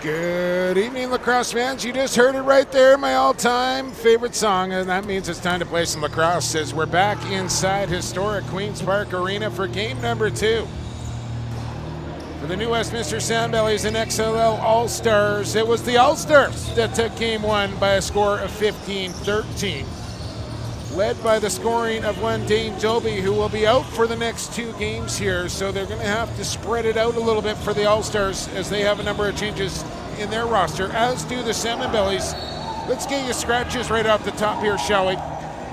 Good evening, lacrosse fans. You just heard it right there, my all-time favorite song, and that means it's time to play some lacrosse as we're back inside historic Queen's Park Arena for game number 2. For the new Westminster Salmonbellies and XLL All-Stars, it was the All-Stars that took game 1 by a score of 15-13. Led by the scoring of one Dane Doby, who will be out for the next 2 games here, so they're going to have to spread it out a little bit for the All-Stars as they have a number of changes in their roster, as do the Salmonbellies. Let's get you scratches right off the top here, shall we?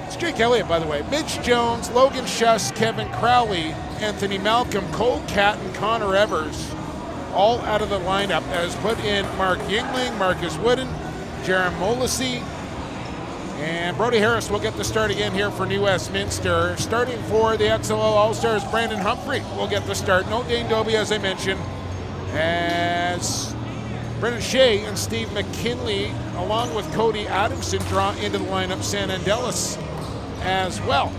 It's Jake Elliott, by the way. Mitch Jones, Logan Schuss, Kevin Crowley, Anthony Malcolm, Cole Catt, and Connor Evers, all out of the lineup, as put in Mark Yingling, Marcus Wooden, Jaron Molisi, and Brody Harris will get the start again here for New Westminster. Starting for the XLL All-Stars, Brandon Humphrey will get the start. No Dane Doby, as I mentioned, as Brendan Shea and Steve McKinley, along with Cody Adamson, draw into the lineup. San Angelis as well.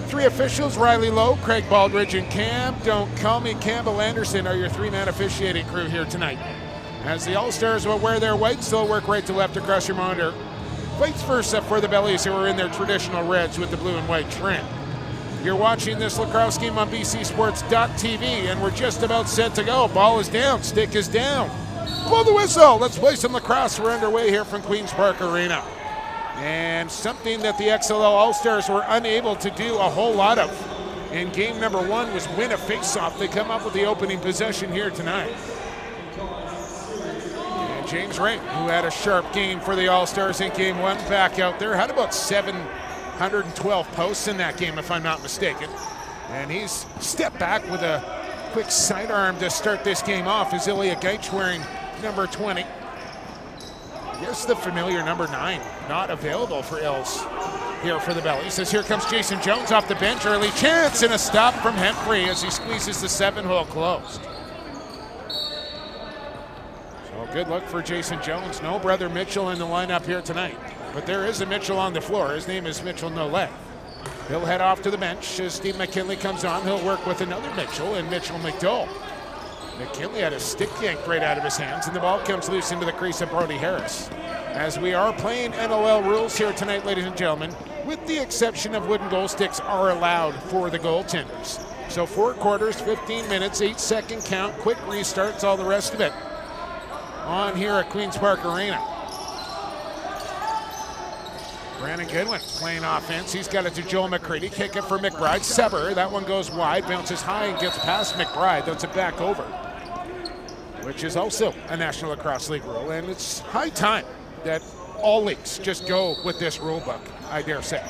3 officials, Riley Lowe, Craig Baldridge, and Don't Call Me Campbell Anderson are your 3-man officiating crew here tonight. As the All-Stars will wear their whites, they'll work right to left across your monitor. Vice versa for the Bellies, who are in their traditional reds with the blue and white trim. You're watching this lacrosse game on bcsports.tv, and we're just about set to go. Ball is down, stick is down. Blow the whistle. Let's play some lacrosse. We're underway here from Queen's Park Arena. And something that the XLL All-Stars were unable to do a whole lot of in game number 1 was win a face-off. They come up with the opening possession here tonight. James Ray, who had a sharp game for the All-Stars in game 1, back out there. Had about 712 posts in that game, if I'm not mistaken. And he's stepped back with a quick sidearm to start this game off. Is Ilya Gaich wearing number 20. I guess the familiar number 9 not available for Ills here for the Bellies. As here comes Jason Jones off the bench. Early chance and a stop from Humphrey as he squeezes the 7-hole closed. Good luck for Jason Jones. No brother Mitchell in the lineup here tonight, but there is a Mitchell on the floor. His name is Mitchell Nolet. He'll head off to the bench as Steve McKinley comes on. He'll work with another Mitchell and Mitchell McDowell. McKinley had a stick yanked right out of his hands, and the ball comes loose into the crease of Brody Harris. As we are playing NLL rules here tonight, ladies and gentlemen, with the exception of wooden goal sticks are allowed for the goaltenders. So 4 quarters, 15 minutes, 8-second count, quick restarts, all the rest of it on here at Queen's Park Arena. Brandon Goodwin playing offense. He's got it to Joel McCready. Kick it for McBride. Sever. That one goes wide, bounces high, and gets past McBride. That's it back over, which is also a National Lacrosse League rule. And it's high time that all leagues just go with this rule book, I dare say.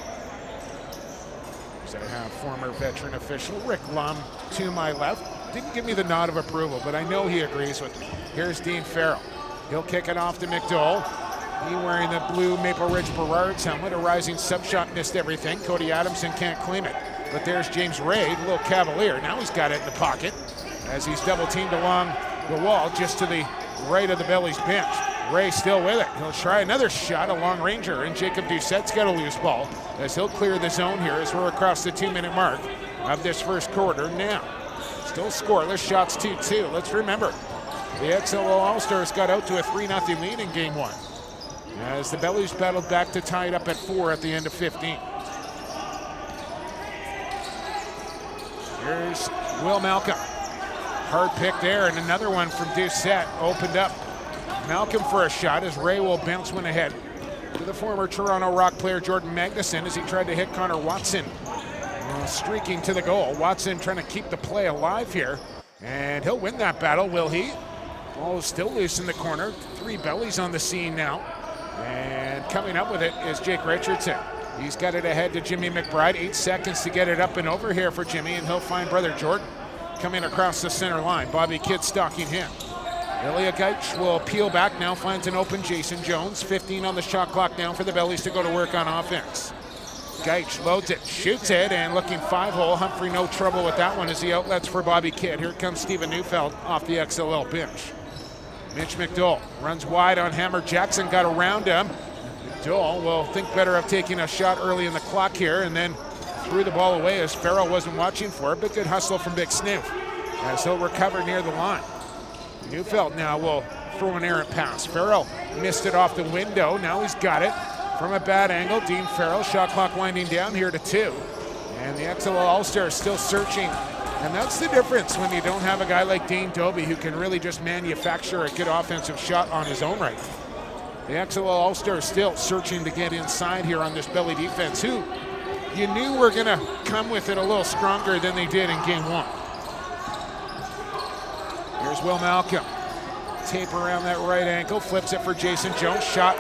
So I have former veteran official Rick Lum to my left. Didn't give me the nod of approval, but I know he agrees with me. Here's Dean Farrell. He'll kick it off to McDowell. He wearing the blue Maple Ridge Berards helmet. A rising sub shot missed everything. Cody Adamson can't claim it. But there's James Ray, a little cavalier. Now he's got it in the pocket as he's double teamed along the wall just to the right of the Bellies bench. Ray still with it. He'll try another shot, a long ranger, and Jacob Doucette's got a loose ball as he'll clear the zone here as we're across the 2-minute mark of this first quarter now. Still scoreless, shots 2-2. Let's remember, the XLL All-Stars got out to a 3-0 lead in game 1 as the Bellies battled back to tie it up at 4 at the end of 15. Here's Will Malcolm. Hard pick there, and another one from Doucette opened up. Malcolm for a shot as Ray will bounce one ahead to the former Toronto Rock player Jordan Magnuson as he tried to hit Connor Watson. Streaking to the goal. Watson trying to keep the play alive here, and he'll win that battle, will he? Ball is still loose in the corner. 3 Bellies on the scene now, and coming up with it is Jake Richardson. He's got it ahead to Jimmy McBride. 8 seconds to get it up and over here for Jimmy, and he'll find brother Jordan coming across the center line. Bobby Kidd stalking him. Ilya Gaich will peel back now, finds an open Jason Jones. 15 on the shot clock now for the Bellies to go to work on offense. Gaich loads it, shoots it, and looking 5-hole. Humphrey no trouble with that one as he outlets for Bobby Kidd. Here comes Steven Neufeld off the XLL bench. Mitch McDowell runs wide on Hammer. Jackson got around him. McDowell will think better of taking a shot early in the clock here, and then threw the ball away as Farrell wasn't watching for it, but good hustle from Big Snoof as he'll recover near the line. Neufeld now will throw an errant pass. Farrell missed it off the window. Now he's got it from a bad angle. Dean Farrell, shot clock winding down here to 2. And the XLL All-Stars still searching. And that's the difference when you don't have a guy like Dane Doby who can really just manufacture a good offensive shot on his own right. The XLL All-Stars still searching to get inside here on this Belly defense, who you knew were going to come with it a little stronger than they did in game 1. Here's Will Malcolm. Tape around that right ankle, flips it for Jason Jones. Shot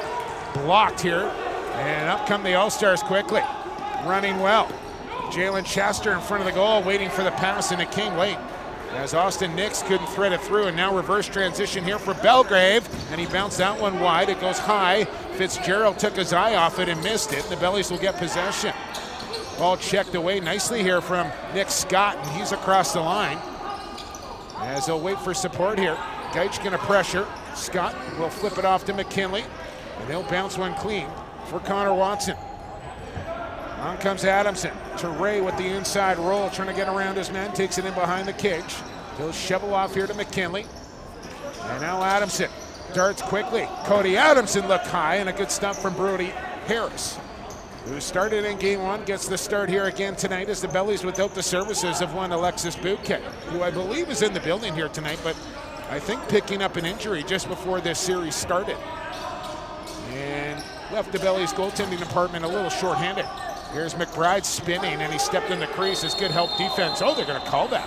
blocked here. And up come the All-Stars quickly. Running well. Jalen Chester in front of the goal, waiting for the pass, and it came late as Austin Nix couldn't thread it through. And now reverse transition here for Belgrave, and he bounced that one wide. It goes high. Fitzgerald took his eye off it and missed it, and the Bellies will get possession. Ball checked away nicely here from Nick Scott, and he's across the line as they'll wait for support here. Geitch gonna pressure. Scott will flip it off to McKinley, and they'll bounce one clean for Connor Watson. On comes Adamson to Ray with the inside roll, trying to get around his man, takes it in behind the cage. He'll shovel off here to McKinley. And now Adamson darts quickly. Cody Adamson looked high, and a good stop from Brody Harris, who started in game 1, gets the start here again tonight as the Bellies, without the services of one Alexis Bouquet, who I believe is in the building here tonight, but I think picking up an injury just before this series started. And left the Bellies goaltending department a little short-handed. Here's McBride spinning, and he stepped in the crease. It's good help defense. Oh, they're going to call that.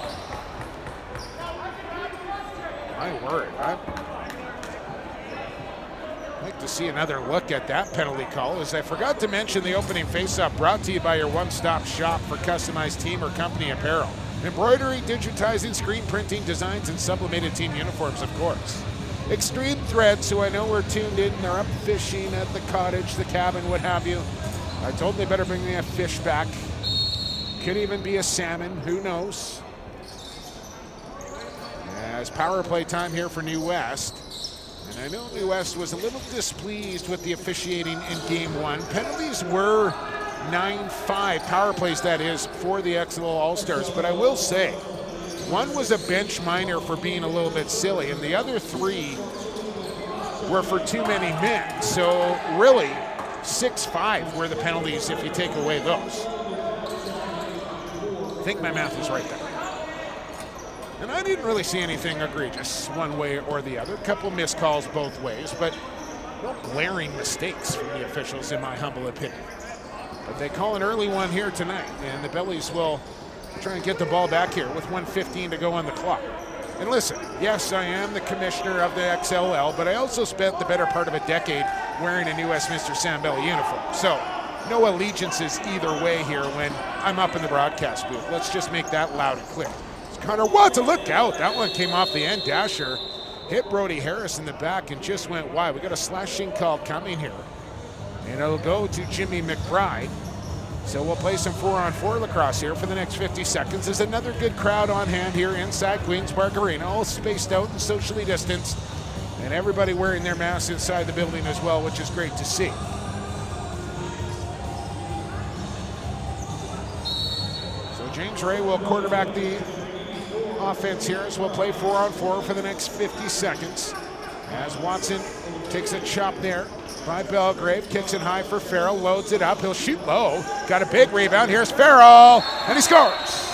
My word. I'd like to see another look at that penalty call, as I forgot to mention the opening faceoff brought to you by your one-stop shop for customized team or company apparel. Embroidery, digitizing, screen printing, designs, and sublimated team uniforms, of course. Extreme Threads, who I know we're tuned in. They're up fishing at the cottage, the cabin, what have you. I told them they better bring me a fish back. Could even be a salmon, who knows? As power play time here for New West. And I know New West was a little displeased with the officiating in game 1. Penalties were 9-5, power plays that is, for the XLL All-Stars. But I will say, one was a bench minor for being a little bit silly, and the other 3 were for too many men. So really, 6-5 were the penalties if you take away those. I think my math is right there. And I didn't really see anything egregious one way or the other. A couple missed calls both ways, but no glaring mistakes from the officials in my humble opinion. But they call an early one here tonight, and the Bellies will try and get the ball back here with 1:15 to go on the clock. And listen, yes, I am the commissioner of the XLL, but I also spent the better part of a decade wearing a new Westminster Salmonbelly uniform. So no allegiances either way here when I'm up in the broadcast booth. Let's just make that loud and clear. It's Connor Watson, look out. That one came off the end dasher, hit Brody Harris in the back and just went wide. We got a slashing call coming here. And it'll go to Jimmy McBride. So we'll play some 4-on-4 lacrosse here for the next 50 seconds. There's another good crowd on hand here inside Queen's Park Arena, all spaced out and socially distanced, and everybody wearing their masks inside the building as well, which is great to see. So James Ray will quarterback the offense here as we'll play 4-on-4 for the next 50 seconds. As Watson takes a chop there by Belgrave, kicks it high for Farrell, loads it up, he'll shoot low, got a big rebound, here's Farrell, and he scores!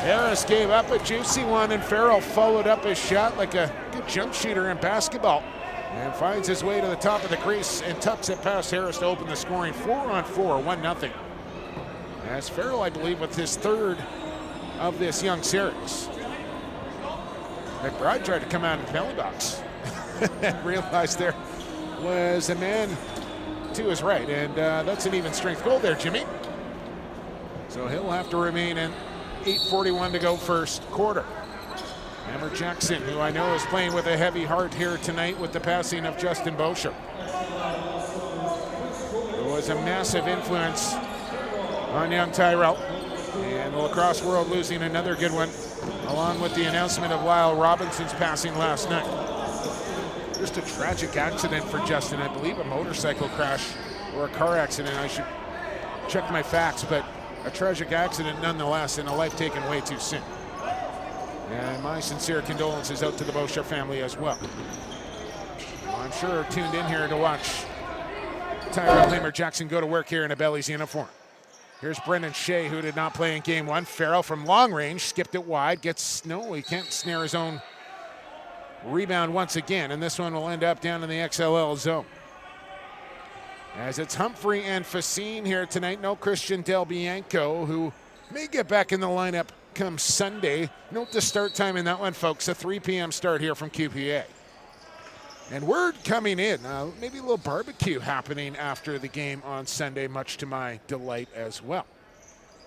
Harris gave up a juicy one, and Farrell followed up his shot like a good jump shooter in basketball, and finds his way to the top of the crease and tucks it past Harris to open the scoring. 4-on-4, 1-0. As Farrell, I believe, with his 3rd of this young series. McBride tried to come out in the penalty box and realized there was a man to his right, and that's an even strength goal there, Jimmy. So he'll have to remain in. 8:41 to go first quarter. Hammer Jackson, who I know is playing with a heavy heart here tonight with the passing of Justin Boucher. There was a massive influence on young Tyrell, and the lacrosse world losing another good one, along with the announcement of Lyle Robinson's passing last night. Just a tragic accident for Justin. I believe a motorcycle crash or a car accident. I should check my facts, but a tragic accident nonetheless, and a life taken way too soon. And my sincere condolences out to the Beauchamp family as well. I'm sure tuned in here to watch Tyrell Hamer-Jackson go to work here in a Bellies uniform. Here's Brendan Shea, who did not play in game one. Farrell from long range, skipped it wide, he can't snare his own rebound once again, and this one will end up down in the XLL zone. As it's Humphrey and Facine here tonight, no Christian Del Bianco, who may get back in the lineup come Sunday. Note the start time in that one, folks, a 3 p.m. start here from QPA. And word coming in, maybe a little barbecue happening after the game on Sunday, much to my delight as well.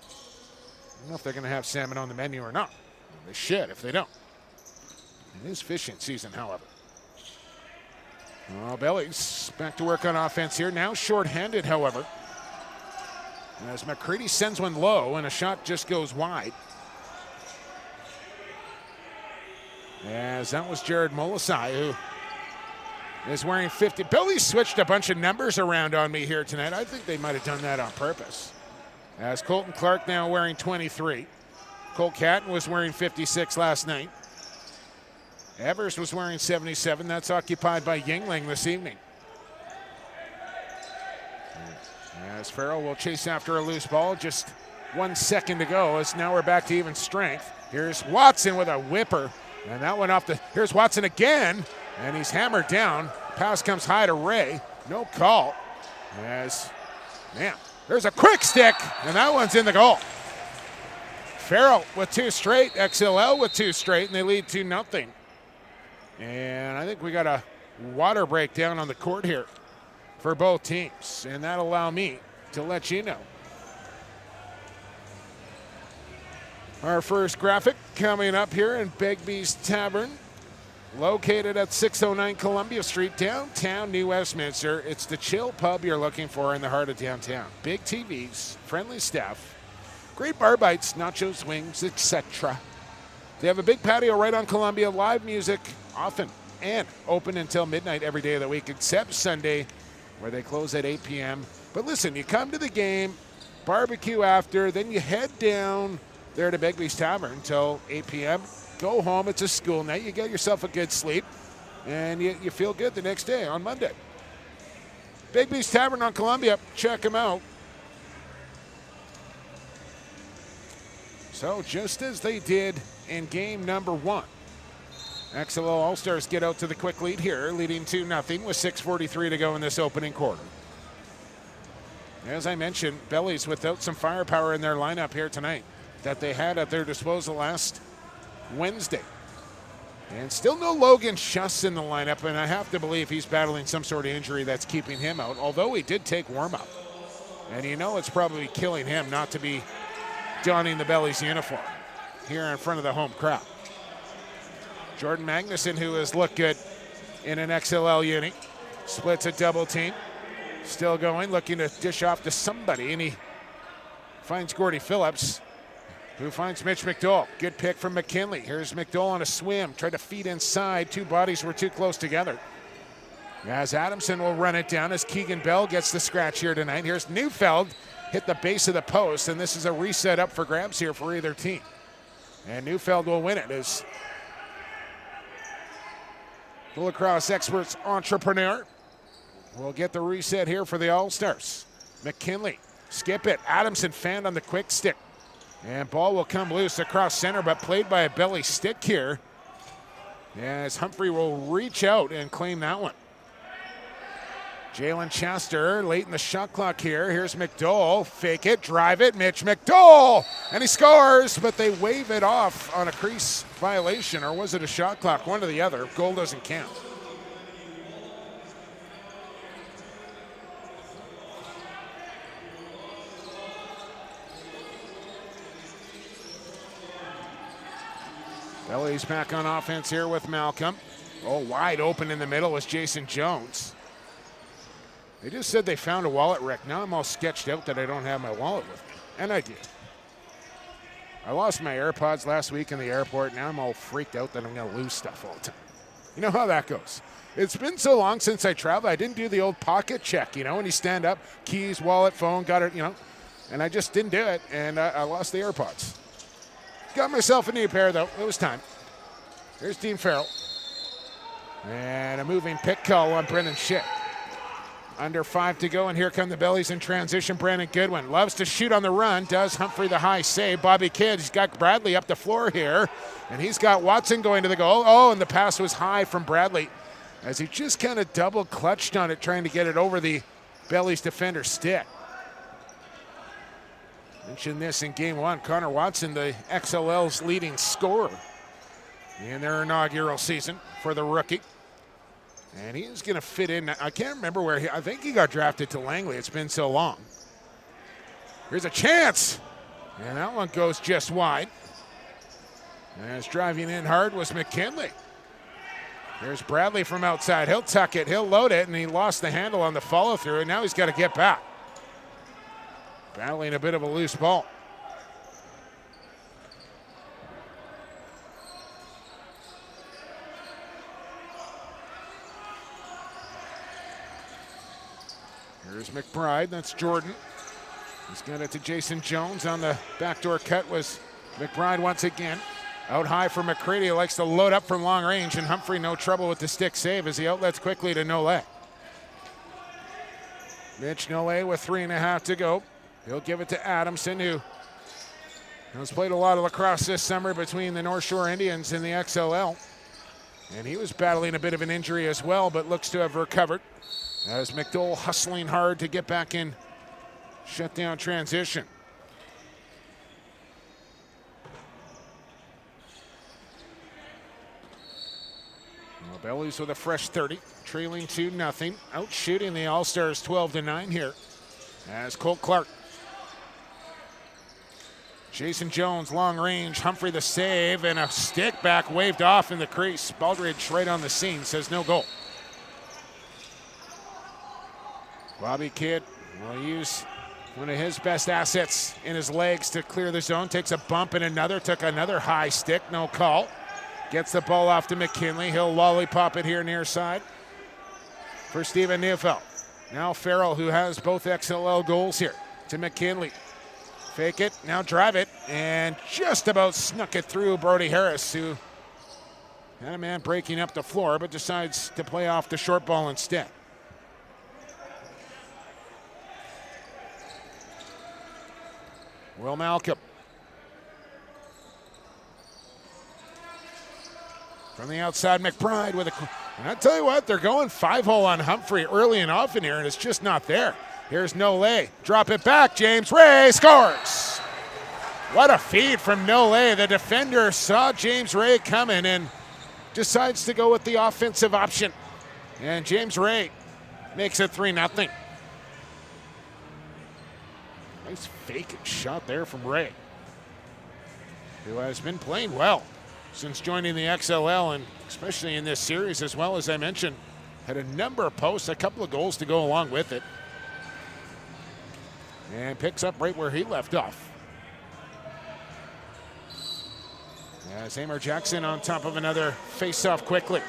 I don't know if they're going to have salmon on the menu or not. They should if they don't. It is fishing season, however. Well, Bellies back to work on offense here. Now short-handed, however. As McCready sends one low and a shot just goes wide. As that was Jared Molisai, who is wearing 50. Bellies switched a bunch of numbers around on me here tonight. I think they might have done that on purpose. As Colton Clark now wearing 23. Cole Catton was wearing 56 last night. Evers was wearing 77. That's occupied by Yingling this evening. As Farrell will chase after a loose ball. Just 1 second to go, as now we're back to even strength. Here's Watson with a whipper. And that one off the, here's Watson again. And he's hammered down. Pass comes high to Ray. No call. As, man, there's a quick stick. And that one's in the goal. Farrell with 2 straight. XLL with 2 straight. And they lead 2-0. And I think we got a water break down on the court here for both teams. And that'll allow me to let you know. Our first graphic coming up here in Begbie's Tavern, located at 609 Columbia Street, downtown New Westminster. It's the chill pub you're looking for in the heart of downtown. Big TVs, friendly staff, great bar bites, nachos, wings, etc. They have a big patio right on Columbia, live music often, and open until midnight every day of the week, except Sunday, where they close at 8 p.m. But listen, you come to the game, barbecue after, then you head down there to Begbie's Tavern until 8 p.m. Go home. It's a school night. You get yourself a good sleep, and you feel good the next day on Monday. Begbie's Tavern on Columbia. Check them out. So just as they did in game number 1, XLL All-Stars get out to the quick lead here, leading 2-0 with 6:43 to go in this opening quarter. As I mentioned, Bellies without some firepower in their lineup here tonight that they had at their disposal last Wednesday. And still no Logan Schuss in the lineup, and I have to believe he's battling some sort of injury that's keeping him out, although he did take warm-up. And you know it's probably killing him not to be donning the Bellies uniform here in front of the home crowd. Jordan Magnuson, who has looked good in an XLL uni, splits a double team. Still going, looking to dish off to somebody, and he finds Gordy Phillips, who finds Mitch McDowell. Good pick from McKinley. Here's McDowell on a swim. Tried to feed inside. 2 bodies were too close together. As Adamson will run it down as Keegan Bell gets the scratch here tonight. Here's Neufeld. Hit the base of the post, and this is a reset up for grabs here for either team. And Neufeld will win it as the lacrosse experts entrepreneur will get the reset here for the All-Stars. McKinley, skip it. Adamson fanned on the quick stick. And ball will come loose across center, but played by a belly stick here. As Humphrey will reach out and claim that one. Jalen Chester late in the shot clock here. Here's McDowell. Fake it, drive it. Mitch McDowell. And he scores, but they wave it off on a crease violation. Or was it a shot clock? One or the other. Goal doesn't count. Bellies back on offense here with Malcolm. Oh, wide open in the middle was Jason Jones. They just said they found a wallet, Rick. Now I'm all sketched out that I don't have my wallet with me. And I do. I lost my AirPods last week in the airport. Now I'm all freaked out that I'm going to lose stuff all the time. You know how that goes. It's been so long since I traveled. I didn't do the old pocket check, you know, when you stand up, keys, wallet, phone, got it, you know. And I just didn't do it, and I lost the AirPods. Got myself a new pair, though. It was time. There's Dean Farrell. And a moving pick call on Brendan Schick. Under 5 to go, and here come the Bellies in transition. Brandon Goodwin loves to shoot on the run. Does Humphrey the high save. Bobby Kidd, he's got Bradley up the floor here. And he's got Watson going to the goal. Oh, and the pass was high from Bradley as he just kind of double clutched on it, trying to get it over the Bellies defender's stick. Mentioned this in game 1. Connor Watson, the XLL's leading scorer in their inaugural season for the rookie. And he's going to fit in. I can't remember where I think he got drafted to Langley. It's been so long. Here's a chance. And that one goes just wide. As driving in hard was McKinley. There's Bradley from outside. He'll tuck it. He'll load it. And he lost the handle on the follow through. And now he's got to get back. Battling a bit of a loose ball. Here's McBride. That's Jordan. He's got it to Jason Jones. On the backdoor cut was McBride once again. Out high for McCready. He likes to load up from long range, and Humphrey no trouble with the stick save as he outlets quickly to Nole. Mitch Nole with 3.5 to go. He'll give it to Adamson, who has played a lot of lacrosse this summer between the North Shore Indians and the XLL. And he was battling a bit of an injury as well, but looks to have recovered. As McDowell hustling hard to get back in shutdown transition. Well, Bellies with a fresh 30, trailing 2-0. Out shooting the All-Stars 12-9 here. As Colt Clark. Jason Jones, long range. Humphrey the save, and a stick back waved off in the crease. Baldridge right on the scene, says no goal. Bobby Kidd will use one of his best assets in his legs to clear the zone. Takes a bump and another. Took another high stick. No call. Gets the ball off to McKinley. He'll lollipop it here near side for Stephen Neufeld. Now Farrell, who has both XLL goals here, to McKinley. Fake it. Now drive it. And just about snuck it through Brody Harris, who had a man breaking up the floor, but decides to play off the short ball instead. Will Malcolm. From the outside, McBride with a... And I tell you what, they're going 5-hole on Humphrey early and often here, and it's just not there. Here's Nole. Drop it back. James Ray scores. What a feed from Nole. The defender saw James Ray coming and decides to go with the offensive option. And James Ray makes it 3-0. Nice fake shot there from Ray, who has been playing well since joining the XLL, and especially in this series, as well as I mentioned, had a number of posts, a couple of goals to go along with it. And picks up right where he left off. As Amor Jackson on top of another face-off quickly.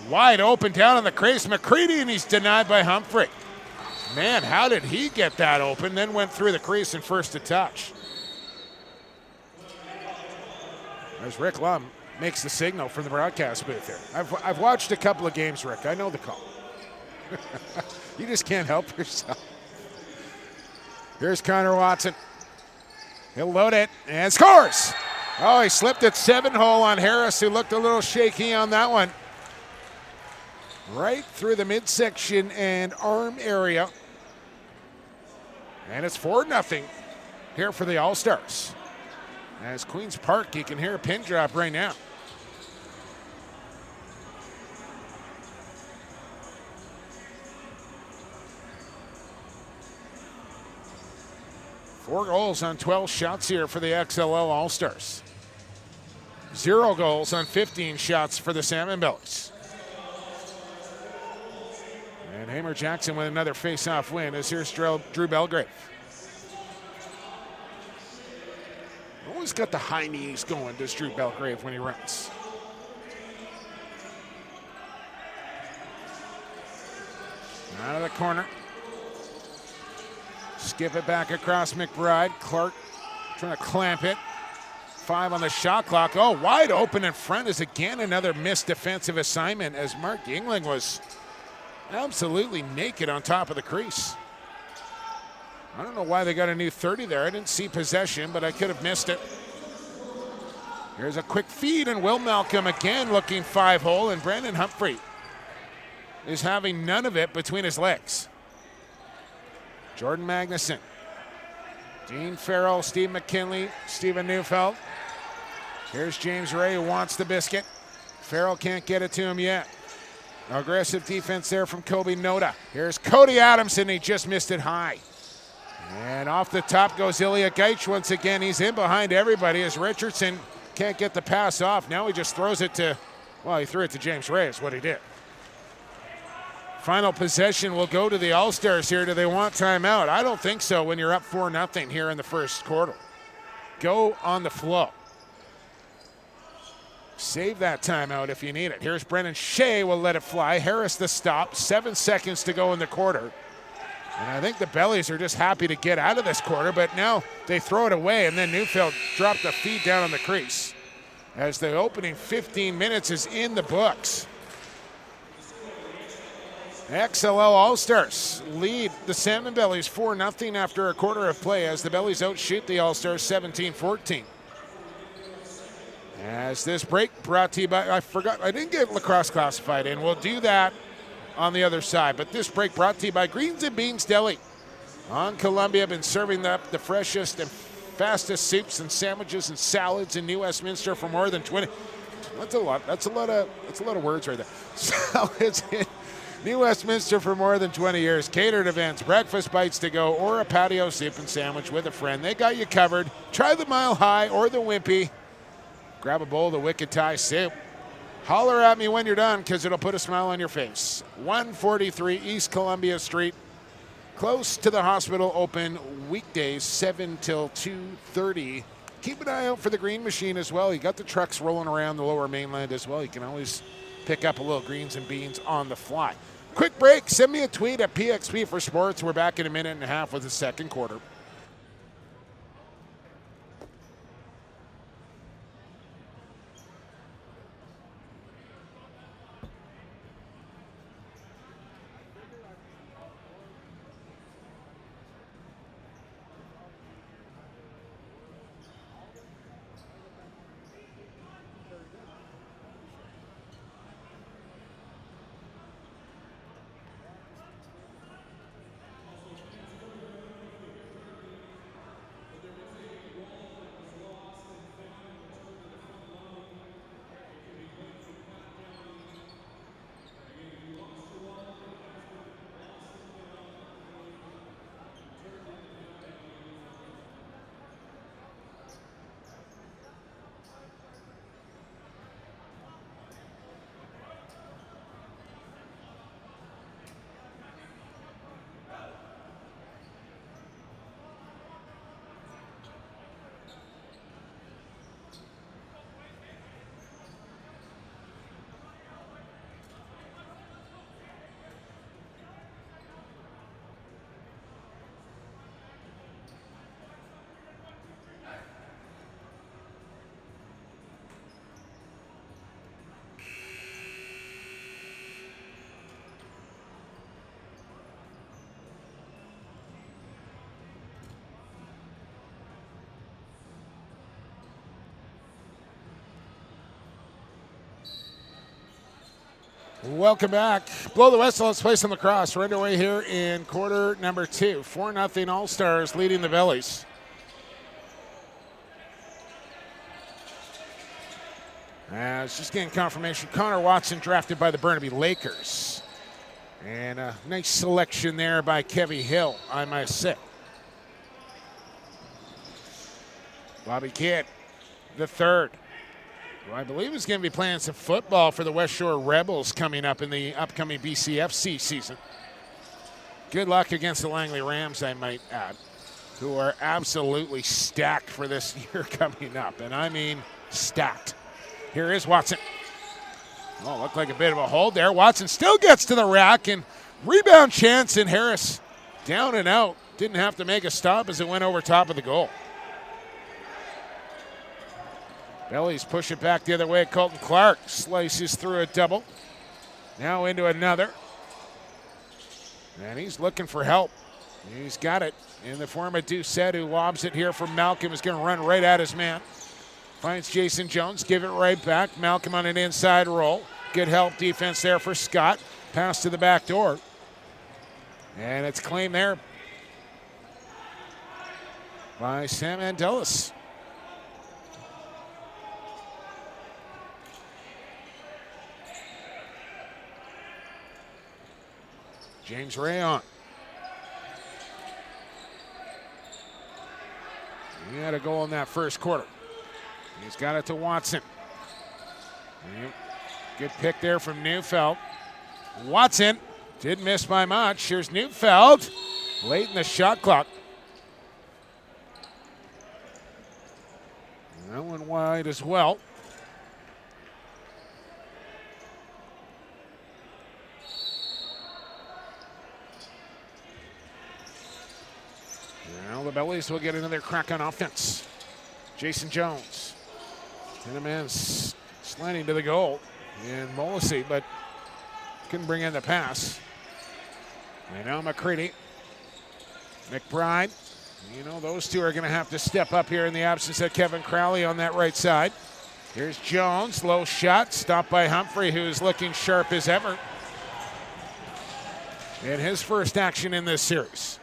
Wide open down on the crease, McCready, and he's denied by Humphrey. Man, how did he get that open? Then went through the crease and first to touch. As Rick Lum makes the signal from the broadcast booth there. I've watched a couple of games, Rick. I know the call. You just can't help yourself. Here's Connor Watson. He'll load it and scores. Oh, he slipped it 7-hole on Harris, who looked a little shaky on that one. Right through the midsection and arm area. And it's 4-0 here for the All-Stars. As Queens Park, you can hear a pin drop right now. Four goals on 12 shots here for the XLL All-Stars. 0 goals on 15 shots for the Salmonbellies. And Amor Jackson with another face-off win as here's Drew Belgrave. Always got the high knees going, does Drew Belgrave, when he runs. Out of the corner. Skip it back across McBride. Clark trying to clamp it. 5 on the shot clock. Oh, wide open in front is again another missed defensive assignment as Mark Yingling was absolutely naked on top of the crease. I don't know why they got a new 30 there. I didn't see possession, but I could have missed it. Here's a quick feed, and Will Malcolm again looking 5-hole, and Brandon Humphrey is having none of it between his legs. Jordan Magnuson, Dean Farrell, Steve McKinley, Stephen Neufeld. Here's James Ray who wants the biscuit. Farrell can't get it to him yet. Aggressive defense there from Kobe Noda. Here's Cody Adamson. He just missed it high. And off the top goes Ilya Gaich once again. He's in behind everybody as Richardson can't get the pass off. Now he just throws it to, well, he threw it to James Ray is what he did. Final possession will go to the All-Stars here. Do they want timeout? I don't think so when you're up 4-0 here in the first quarter. Go on the flow. Save that timeout if you need it. Here's Brennan Shea will let it fly. Harris the stop. 7 seconds to go in the quarter. And I think the Bellies are just happy to get out of this quarter, but now they throw it away, and then Neufeld dropped the feed down on the crease as the opening 15 minutes is in the books. XLL All-Stars lead the Salmonbellies 4-0 after a quarter of play as the Bellies outshoot the All-Stars 17-14. As this break brought to you by, I didn't get lacrosse classified in. We'll do that on the other side. But this break brought to you by Greens and Beans Deli. On Columbia, been serving up the freshest and fastest soups and sandwiches and salads in New Westminster for more than 20. That's a lot. That's a lot of words right there. Salads in New Westminster for more than 20 years. Catered events, breakfast bites to go, or a patio soup and sandwich with a friend. They got you covered. Try the Mile High or the Wimpy. Grab a bowl of the Wicked Thai soup. Holler at me when you're done because it'll put a smile on your face. 143 East Columbia Street. Close to the hospital, open weekdays 7 till 2:30. Keep an eye out for the green machine as well. You got the trucks rolling around the lower mainland as well. You can always pick up a little greens and beans on the fly. Quick break. Send me a tweet at PXP for Sports. We're back in a minute and a half with the second quarter. Welcome back. Blow the whistle. Let's play some lacrosse. We're underway here in quarter number 2. 4-0 All-Stars leading the Bellies. It's just getting confirmation. Connor Watson drafted by the Burnaby Lakers. And a nice selection there by Kevy Hill, I must say. Bobby Kidd, the third. Well, I believe he's going to be playing some football for the West Shore Rebels coming up in the upcoming BCFC season. Good luck against the Langley Rams, I might add, who are absolutely stacked for this year coming up. And I mean stacked. Here is Watson. Oh, looked like a bit of a hold there. Watson still gets to the rack, and rebound chance, and Harris down and out. Didn't have to make a stop as it went over top of the goal. Bellies push it back the other way. Colton Clark slices through a double. Now into another. And he's looking for help. He's got it in the form of Doucette, who lobs it here from Malcolm. Is going to run right at his man. Finds Jason Jones. Give it right back. Malcolm on an inside roll. Good help defense there for Scott. Pass to the back door. And it's claimed there by Sam Andelis. James Ray on. He had a goal in that first quarter. He's got it to Watson. Good pick there from Neufeld. Watson didn't miss by much. Here's Neufeld late in the shot clock. That one wide as well. Now the Bellies will get another crack on offense. Jason Jones. And a man sliding to the goal in Molisi, but couldn't bring in the pass. And now McCready. McBride. You know, those two are going to have to step up here in the absence of Kevin Crowley on that right side. Here's Jones. Low shot. Stopped by Humphrey, who's looking sharp as ever. In his first action in this series.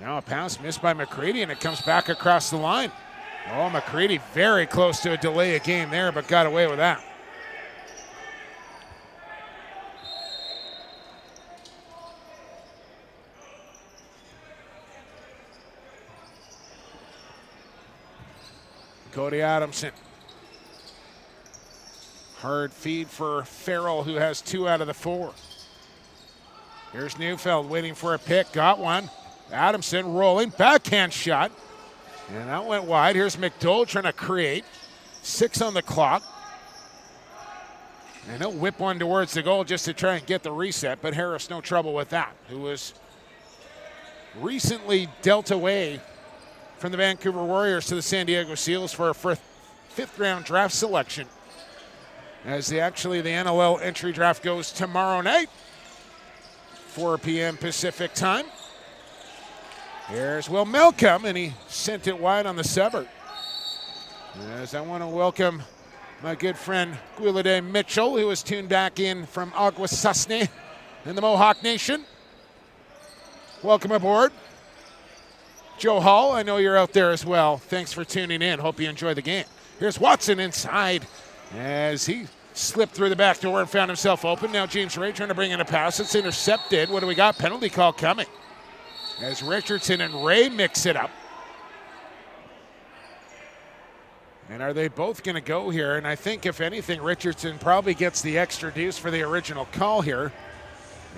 Now a pass missed by McCready, and it comes back across the line. Oh, McCready very close to a delay of game there, but got away with that. Cody Adamson. Hard feed for Farrell, who has 2 out of the 4. Here's Neufeld waiting for a pick. Got one. Adamson rolling. Backhand shot. And that went wide. Here's McDowell trying to create. 6 on the clock. And he'll whip one towards the goal just to try and get the reset, but Harris no trouble with that, who was recently dealt away from the Vancouver Warriors to the San Diego Seals for a 5th round draft selection. As the NLL entry draft goes tomorrow night, 4 p.m. Pacific time. Here's Will Malcolm, and he sent it wide on the suburb. As I want to welcome my good friend Guilade Mitchell, who was tuned back in from Aguasasne in the Mohawk Nation. Welcome aboard. Joe Hall, I know you're out there as well. Thanks for tuning in. Hope you enjoy the game. Here's Watson inside as he slipped through the back door and found himself open. Now James Ray trying to bring in a pass. It's intercepted. What do we got? Penalty call coming. As Richardson and Ray mix it up. And are they both going to go here? And I think, if anything, Richardson probably gets the extra deuce for the original call here,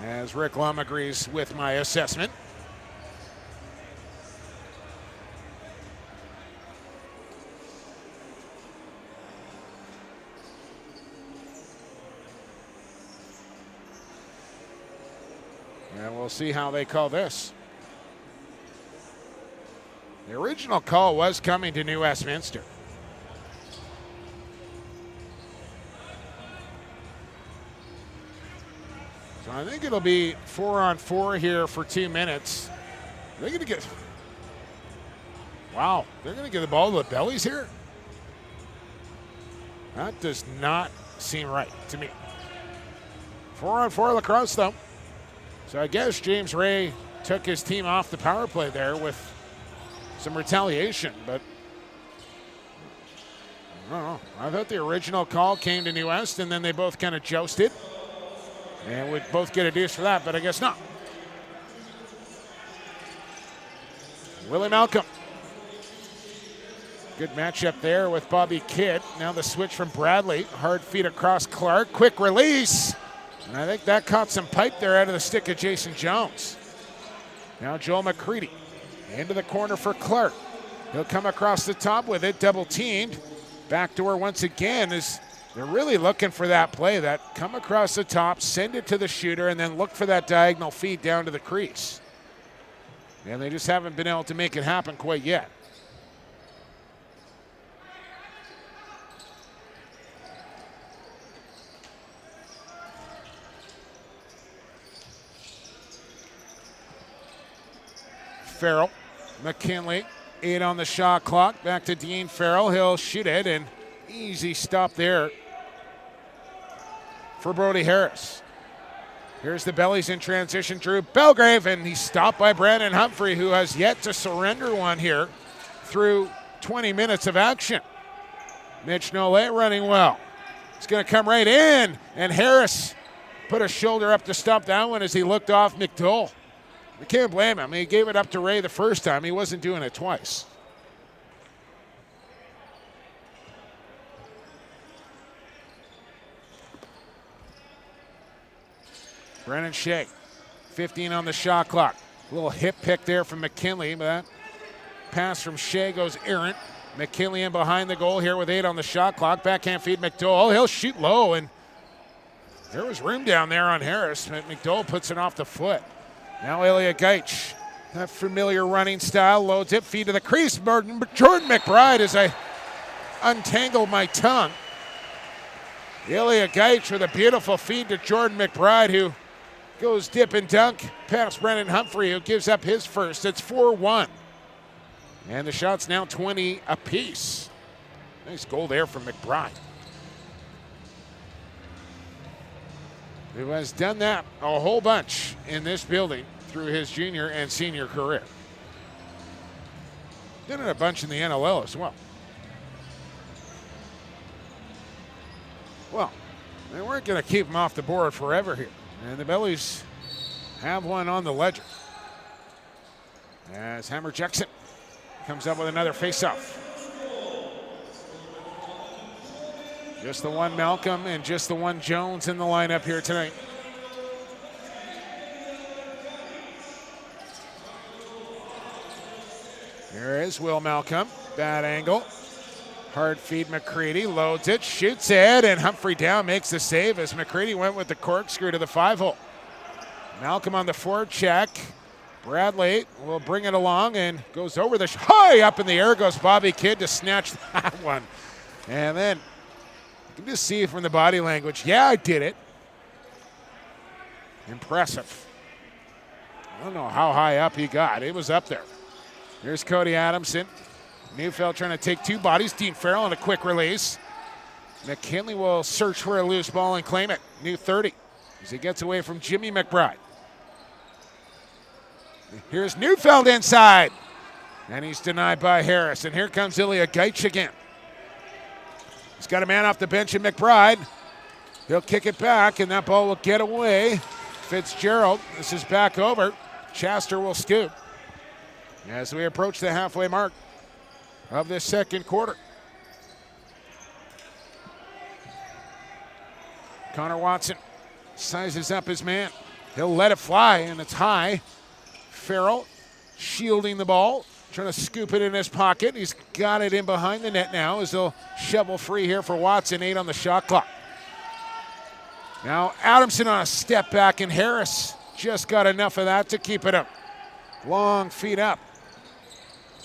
as Rick Lum agrees with my assessment. And we'll see how they call this. The original call was coming to New Westminster. So I think it'll be 4-on-4 here for 2 minutes. They're going to get... Wow, they're going to get the ball to the Bellies here? That does not seem right to me. 4-on-4 lacrosse, though. So I guess James Ray took his team off the power play there with some retaliation, but I don't know. I thought the original call came to New West, and then they both kind of jousted and would both get a deuce for that, but I guess not. Willie Malcolm. Good matchup there with Bobby Kidd. Now the switch from Bradley. Hard feed across Clark. Quick release. And I think that caught some pipe there out of the stick of Jason Jones. Now Joel McCready into the corner for Clark. He'll come across the top with it, double teamed. Backdoor once again is they're really looking for that play, that come across the top, send it to the shooter, and then look for that diagonal feed down to the crease. And they just haven't been able to make it happen quite yet. Farrell. McKinley, 8 on the shot clock. Back to Dean Farrell. He'll shoot it, and easy stop there for Brody Harris. Here's the Bellies in transition. Drew Belgrave, and he's stopped by Brandon Humphrey, who has yet to surrender one here through 20 minutes of action. Mitch Nolet running well. He's going to come right in, and Harris put a shoulder up to stop that one as he looked off McDowell. We can't blame him. He gave it up to Ray the first time. He wasn't doing it twice. Brennan Shea, 15 on the shot clock. A little hip pick there from McKinley, but that pass from Shea goes errant. McKinley in behind the goal here with 8 on the shot clock. Backhand feed McDowell. He'll shoot low, and there was room down there on Harris, but McDowell puts it off the foot. Now Ilya Gaich, that familiar running style, loads it, feed to the crease. Jordan McBride, as I untangle my tongue. Ilya Gaich with a beautiful feed to Jordan McBride, who goes dip and dunk past Brendan Humphrey, who gives up his first. It's 4-1. And the shot's now 20 apiece. Nice goal there from McBride, who has done that a whole bunch in this building through his junior and senior career. Did it a bunch in the NLL as well. Well, they weren't going to keep him off the board forever here. And the Bellies have one on the ledger, as Hammer Jackson comes up with another faceoff. Just the one Malcolm and just the one Jones in the lineup here tonight. Here is Will Malcolm. Bad angle. Hard feed McCready. Loads it. Shoots it. And Humphrey down makes the save as McCready went with the corkscrew to the 5-hole. Malcolm on the forward check. Bradley will bring it along and goes over the high up in the air goes Bobby Kidd to snatch that one. And then you can just see from the body language, yeah, I did it. Impressive. I don't know how high up he got. It was up there. Here's Cody Adamson. Neufeld trying to take 2 bodies. Dean Farrell on a quick release. McKinley will search for a loose ball and claim it. New 30 as he gets away from Jimmy McBride. Here's Neufeld inside. And he's denied by Harris. And here comes Ilya Gaich again. He's got a man off the bench in McBride. He'll kick it back, and that ball will get away. Fitzgerald, this is back over. Chester will scoop as we approach the halfway mark of this second quarter. Connor Watson sizes up his man. He'll let it fly, and it's high. Farrell shielding the ball, trying to scoop it in his pocket. He's got it in behind the net now as they'll shovel free here for Watson. 8 on the shot clock. Now Adamson on a step back, and Harris just got enough of that to keep it up. Long feet up.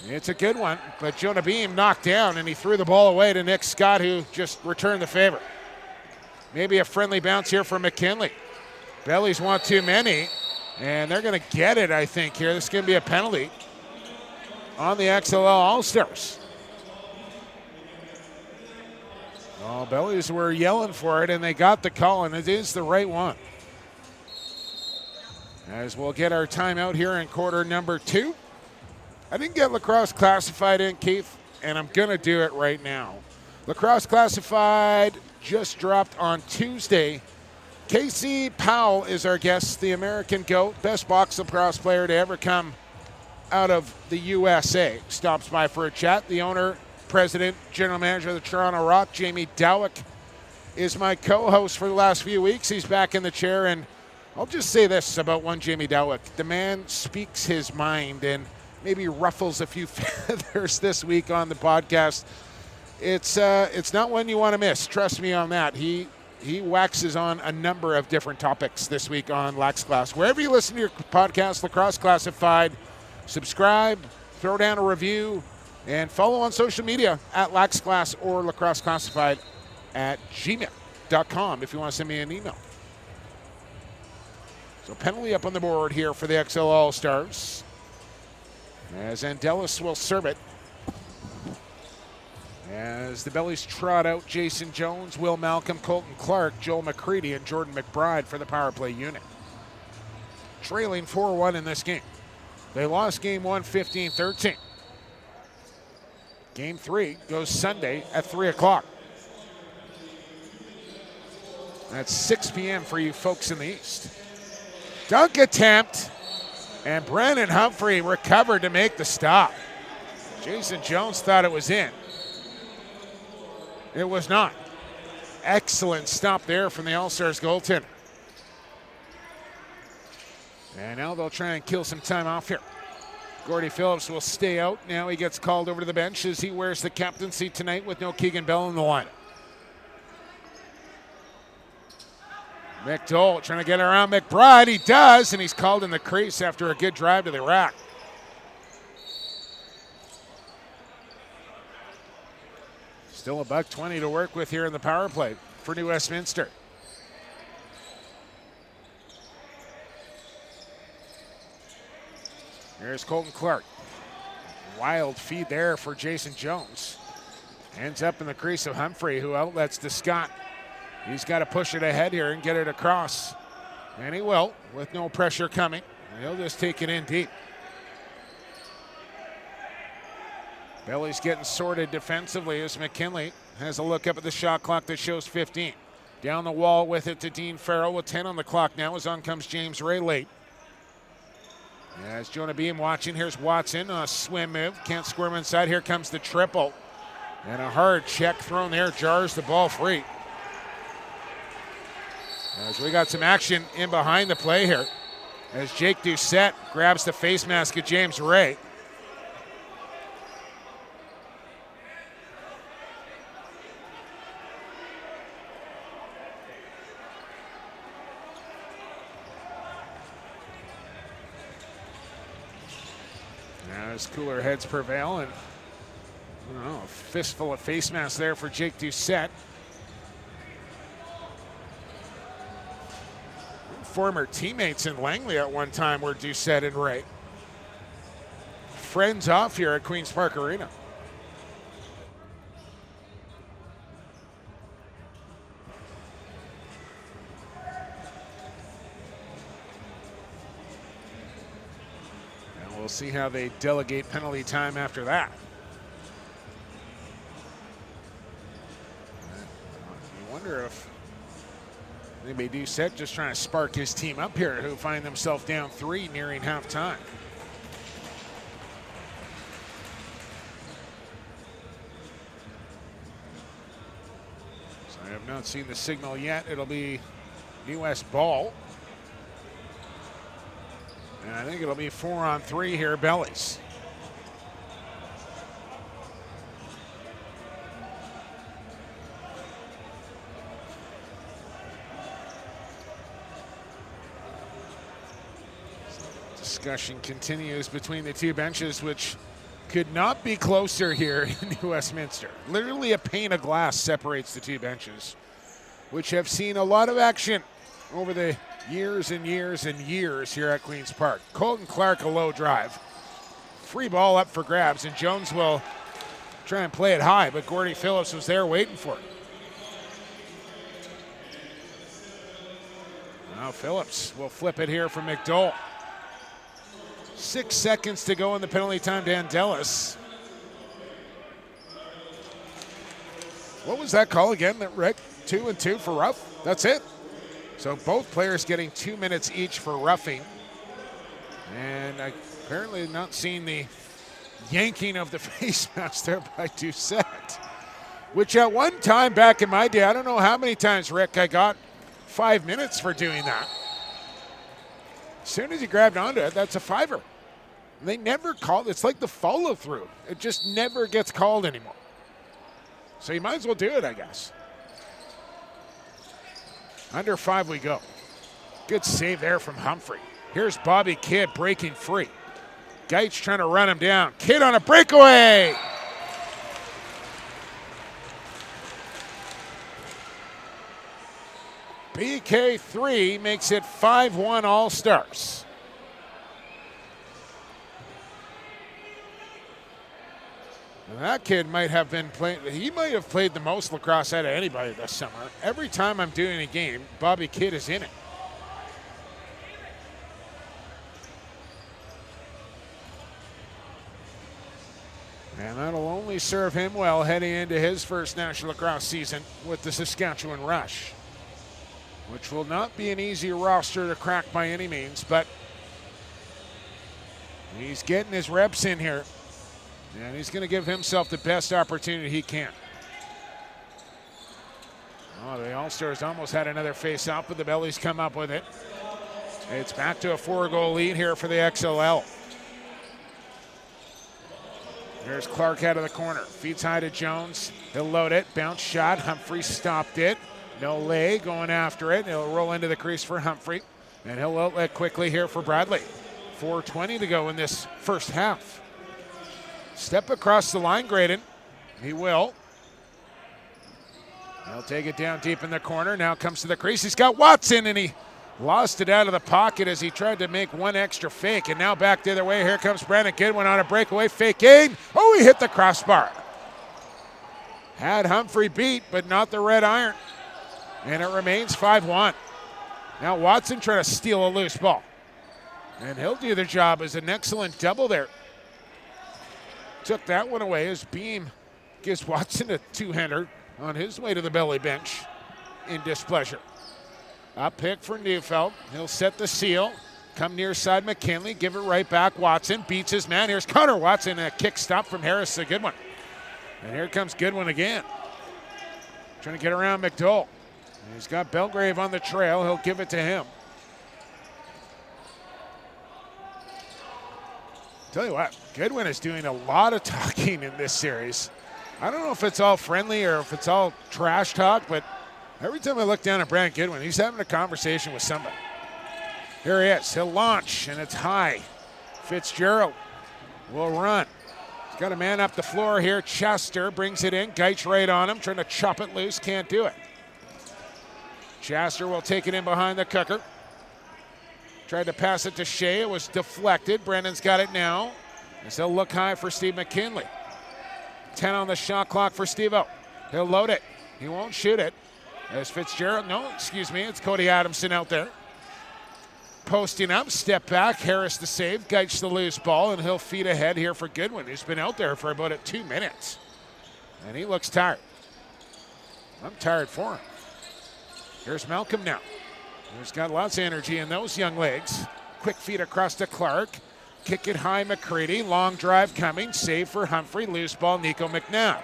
It's a good one, but Jonah Beam knocked down, and he threw the ball away to Nick Scott, who just returned the favor. Maybe a friendly bounce here for McKinley. Bellies want too many, and they're going to get it, I think, here. This is going to be a penalty on the XLL All-Stars. Oh, Bellies were yelling for it, and they got the call, and it is the right one. As we'll get our timeout here in quarter number 2. I didn't get lacrosse classified in, Keith, and I'm going to do it right now. Lacrosse classified just dropped on Tuesday. Casey Powell is our guest, the American GOAT, best box lacrosse player to ever come out of the USA. Stops by for a chat. The owner, president, general manager of the Toronto Rock, Jamie Dowick, is my co-host for the last few weeks. He's back in the chair, and I'll just say this about one Jamie Dowick. The man speaks his mind and maybe ruffles a few feathers this week on the podcast. It's not one you want to miss. Trust me on that. He waxes on a number of different topics this week on Lax Class. Wherever you listen to your podcast, Lacrosse Classified, subscribe, throw down a review, and follow on social media at Lax Class or Lacrosse Classified at gmail.com if you want to send me an email. So penalty up on the board here for the XL All-Stars. as Andelis will serve it. As the Bellies trot out Jason Jones, Will Malcolm, Colton Clark, Joel McCready, and Jordan McBride for the power play unit. Trailing 4-1 in this game. They lost game 1 15-13. Game 3 goes Sunday at 3 o'clock. That's 6 p.m. for you folks in the East. Dunk attempt, and Brandon Humphrey recovered to make the stop. Jason Jones thought it was in. It was not. Excellent stop there from the All-Stars goaltender. And now they'll try and kill some time off here. Gordy Phillips will stay out. Now he gets called over to the bench as he wears the captaincy tonight with no Keegan Bell in the lineup. McDowell trying to get around McBride. He does, and he's called in the crease after a good drive to the rack. Still $1:20 to work with here in the power play for New Westminster. Here's Colton Clark. Wild feed there for Jason Jones. Ends up in the crease of Humphrey, who outlets to Scott. He's got to push it ahead here and get it across. And he will, with no pressure coming. He'll just take it in deep. Bellies getting sorted defensively as McKinley has a look up at the shot clock that shows 15. Down the wall with it to Dean Farrell with 10 on the clock now as on comes James Ray late. As Jonah Beam watching, here's Watson, a swim move, can't squirm inside. Here comes the triple. And a hard check thrown there, jars the ball free. As we got some action in behind the play here. As Jake Doucette grabs the face mask of James Ray. As cooler heads prevail, and a fistful of face masks there for Jake Doucette. Former teammates in Langley at one time were Doucette and Ray. Friends off here at Queen's Park Arena. We'll see how they delegate penalty time after that. You wonder if maybe Doucette just trying to spark his team up here, who find themselves down 3 nearing halftime. So I have not seen the signal yet. It'll be New West ball. And I think it'll be 4-on-3 here, Bellies. Discussion continues between the two benches, which could not be closer here in New Westminster. Literally a pane of glass separates the two benches, which have seen a lot of action over the years and years and years here at Queen's Park. Colton Clark, a low drive. Free ball up for grabs, and Jones will try and play it high, but Gordy Phillips was there waiting for it. Now Phillips will flip it here for McDowell. 6 seconds to go in the penalty time to Andelis. What was that call again, Rick? 2 and 2 for rough? That's it. So both players getting 2 minutes each for roughing. And I apparently not seen the yanking of the face mask there by Doucette, which at one time back in my day, I don't know how many times, Rick, I got 5 minutes for doing that. As soon as he grabbed onto it, that's a 5er. They never called. It's like the follow through. It just never gets called anymore. So you might as well do it, I guess. Under 5 we go. Good save there from Humphrey. Here's Bobby Kidd breaking free. Geitz trying to run him down. Kidd on a breakaway. BK3 makes it 5-1 All-Stars. And that kid might have been playing, he might have played the most lacrosse out of anybody this summer. Every time I'm doing a game, Bobby Kidd is in it. And that'll only serve him well heading into his first National Lacrosse season with the Saskatchewan Rush, which will not be an easy roster to crack by any means, but he's getting his reps in here, and he's going to give himself the best opportunity he can. Oh, the All-Stars almost had another face-off, but the Bellies come up with it. It's back to a 4-goal lead here for the XLL. There's Clark out of the corner. Feeds high to Jones. He'll load it. Bounce shot. Humphrey stopped it. No lay going after it. He'll roll into the crease for Humphrey. And he'll outlet quickly here for Bradley. 4:20 to go in this first half. Step across the line, Graydon. He will. He'll take it down deep in the corner. Now comes to the crease. He's got Watson, and he lost it out of the pocket as he tried to make one extra fake. And now back the other way. Here comes Brandon Goodwin on a breakaway. Fake game. Oh, he hit the crossbar. Had Humphrey beat, but not the red iron. And it remains 5-1. Now Watson trying to steal a loose ball. And he'll do the job as an excellent double there. Took that one away as Beam gives Watson a two-hander on his way to the belly bench in displeasure. Up pick for Neufeld. He'll set the seal. Come near side McKinley. Give it right back. Watson beats his man. Here's Connor Watson. A kick stop from Harris. A good one. And here comes Goodwin again. Trying to get around McDowell. He's got Belgrave on the trail. He'll give it to him. Tell you what, Goodwin is doing a lot of talking in this series. I don't know if it's all friendly or if it's all trash talk, but every time I look down at Brandon Goodwin, he's having a conversation with somebody. Here he is. He'll launch, and it's high. Fitzgerald will run. He's got a man up the floor here. Chester brings it in. Geitch right on him, trying to chop it loose. Can't do it. Chester will take it in behind the cooker. Tried to pass it to Shea. It was deflected. Brendan's got it now. As he'll look high for Steve McKinley. 10 on the shot clock for Steve-O. He'll load it. He won't shoot it. There's Fitzgerald. No, excuse me. It's Cody Adamson out there. Posting up. Step back. Harris the save. Geitch the loose ball. And he'll feed ahead here for Goodwin, who's been out there for about 2 minutes. And he looks tired. I'm tired for him. Here's Malcolm now. He's got lots of energy in those young legs. Quick feed across to Clark. Kick it high, McCready. Long drive coming. Save for Humphrey. Loose ball, Nico McNabb.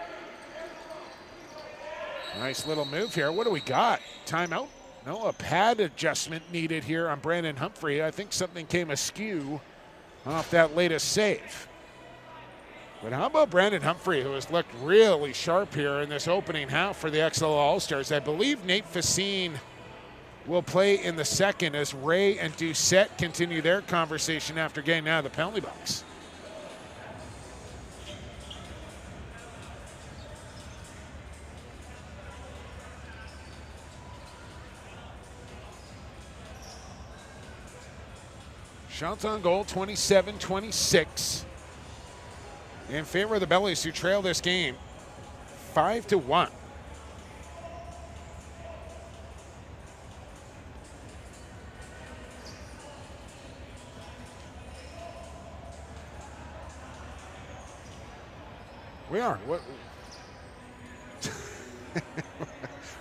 Nice little move here. What do we got? Timeout? No, a pad adjustment needed here on Brandon Humphrey. I think something came askew off that latest save. But how about Brandon Humphrey, who has looked really sharp here in this opening half for the XL All-Stars? I believe Nate Facine will play in the second as Ray and Doucette continue their conversation after getting out of the penalty box. Shots on goal, 27-26. In favor of the Bellies, who trail this game 5-1. We are. What?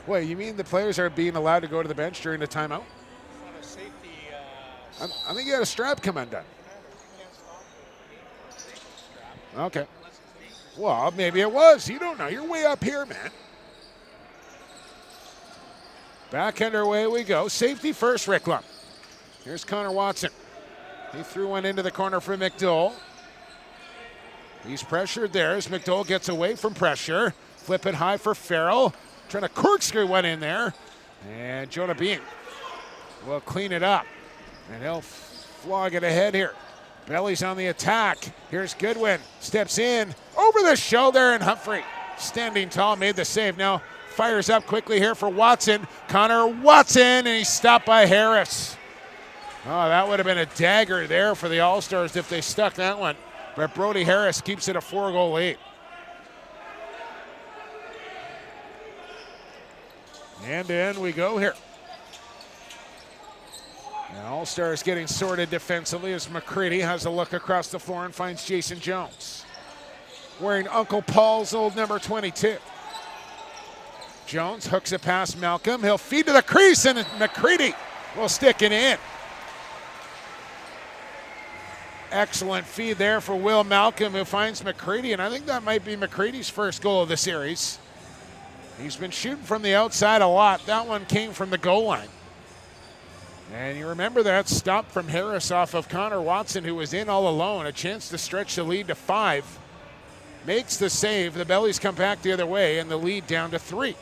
Wait, you mean the players are being allowed to go to the bench during the timeout? I think you had a strap come undone. Okay. Well, maybe it was. You don't know. You're way up here, man. Back underway we go. Safety first, Rick Lum. Here's Connor Watson. He threw one into the corner for McDowell. He's pressured there as McDowell gets away from pressure. Flip it high for Farrell. Trying to corkscrew one in there. And Jonah Beam will clean it up. And he'll flog it ahead here. Bellies on the attack. Here's Goodwin. Steps in. Over the shoulder, and Humphrey standing tall made the save. Now fires up quickly here for Watson. Connor Watson, and he's stopped by Harris. Oh, that would have been a dagger there for the All-Stars if they stuck that one. But Brody Harris keeps it a 4-goal lead. And in we go here. Now All-Stars getting sorted defensively as McCready has a look across the floor and finds Jason Jones, wearing Uncle Paul's old number 22. Jones hooks it past Malcolm. He'll feed to the crease, and McCready will stick it in. Excellent feed there for Will Malcolm, who finds McCready, and I think that might be McCready's first goal of the series. He's been shooting from the outside a lot. That one came from the goal line. And you remember that stop from Harris off of Connor Watson, who was in all alone. A chance to stretch the lead to 5. Makes the save. The Bellies come back the other way, and the lead down to 3.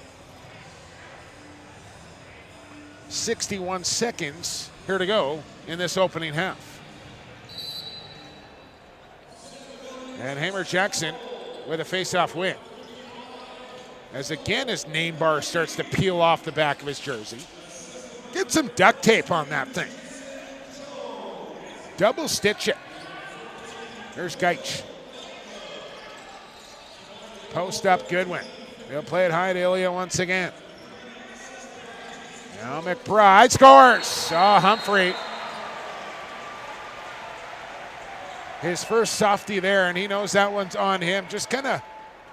61 seconds here to go in this opening half. And Hamer Jackson with a face-off win. As again his name bar starts to peel off the back of his jersey. Get some duct tape on that thing. Double stitch it. There's Geich. Post up Goodwin. They'll play it high to Ilya once again. Now McBride scores. Oh, Humphrey. His first softie there, and he knows that one's on him. Just kind of,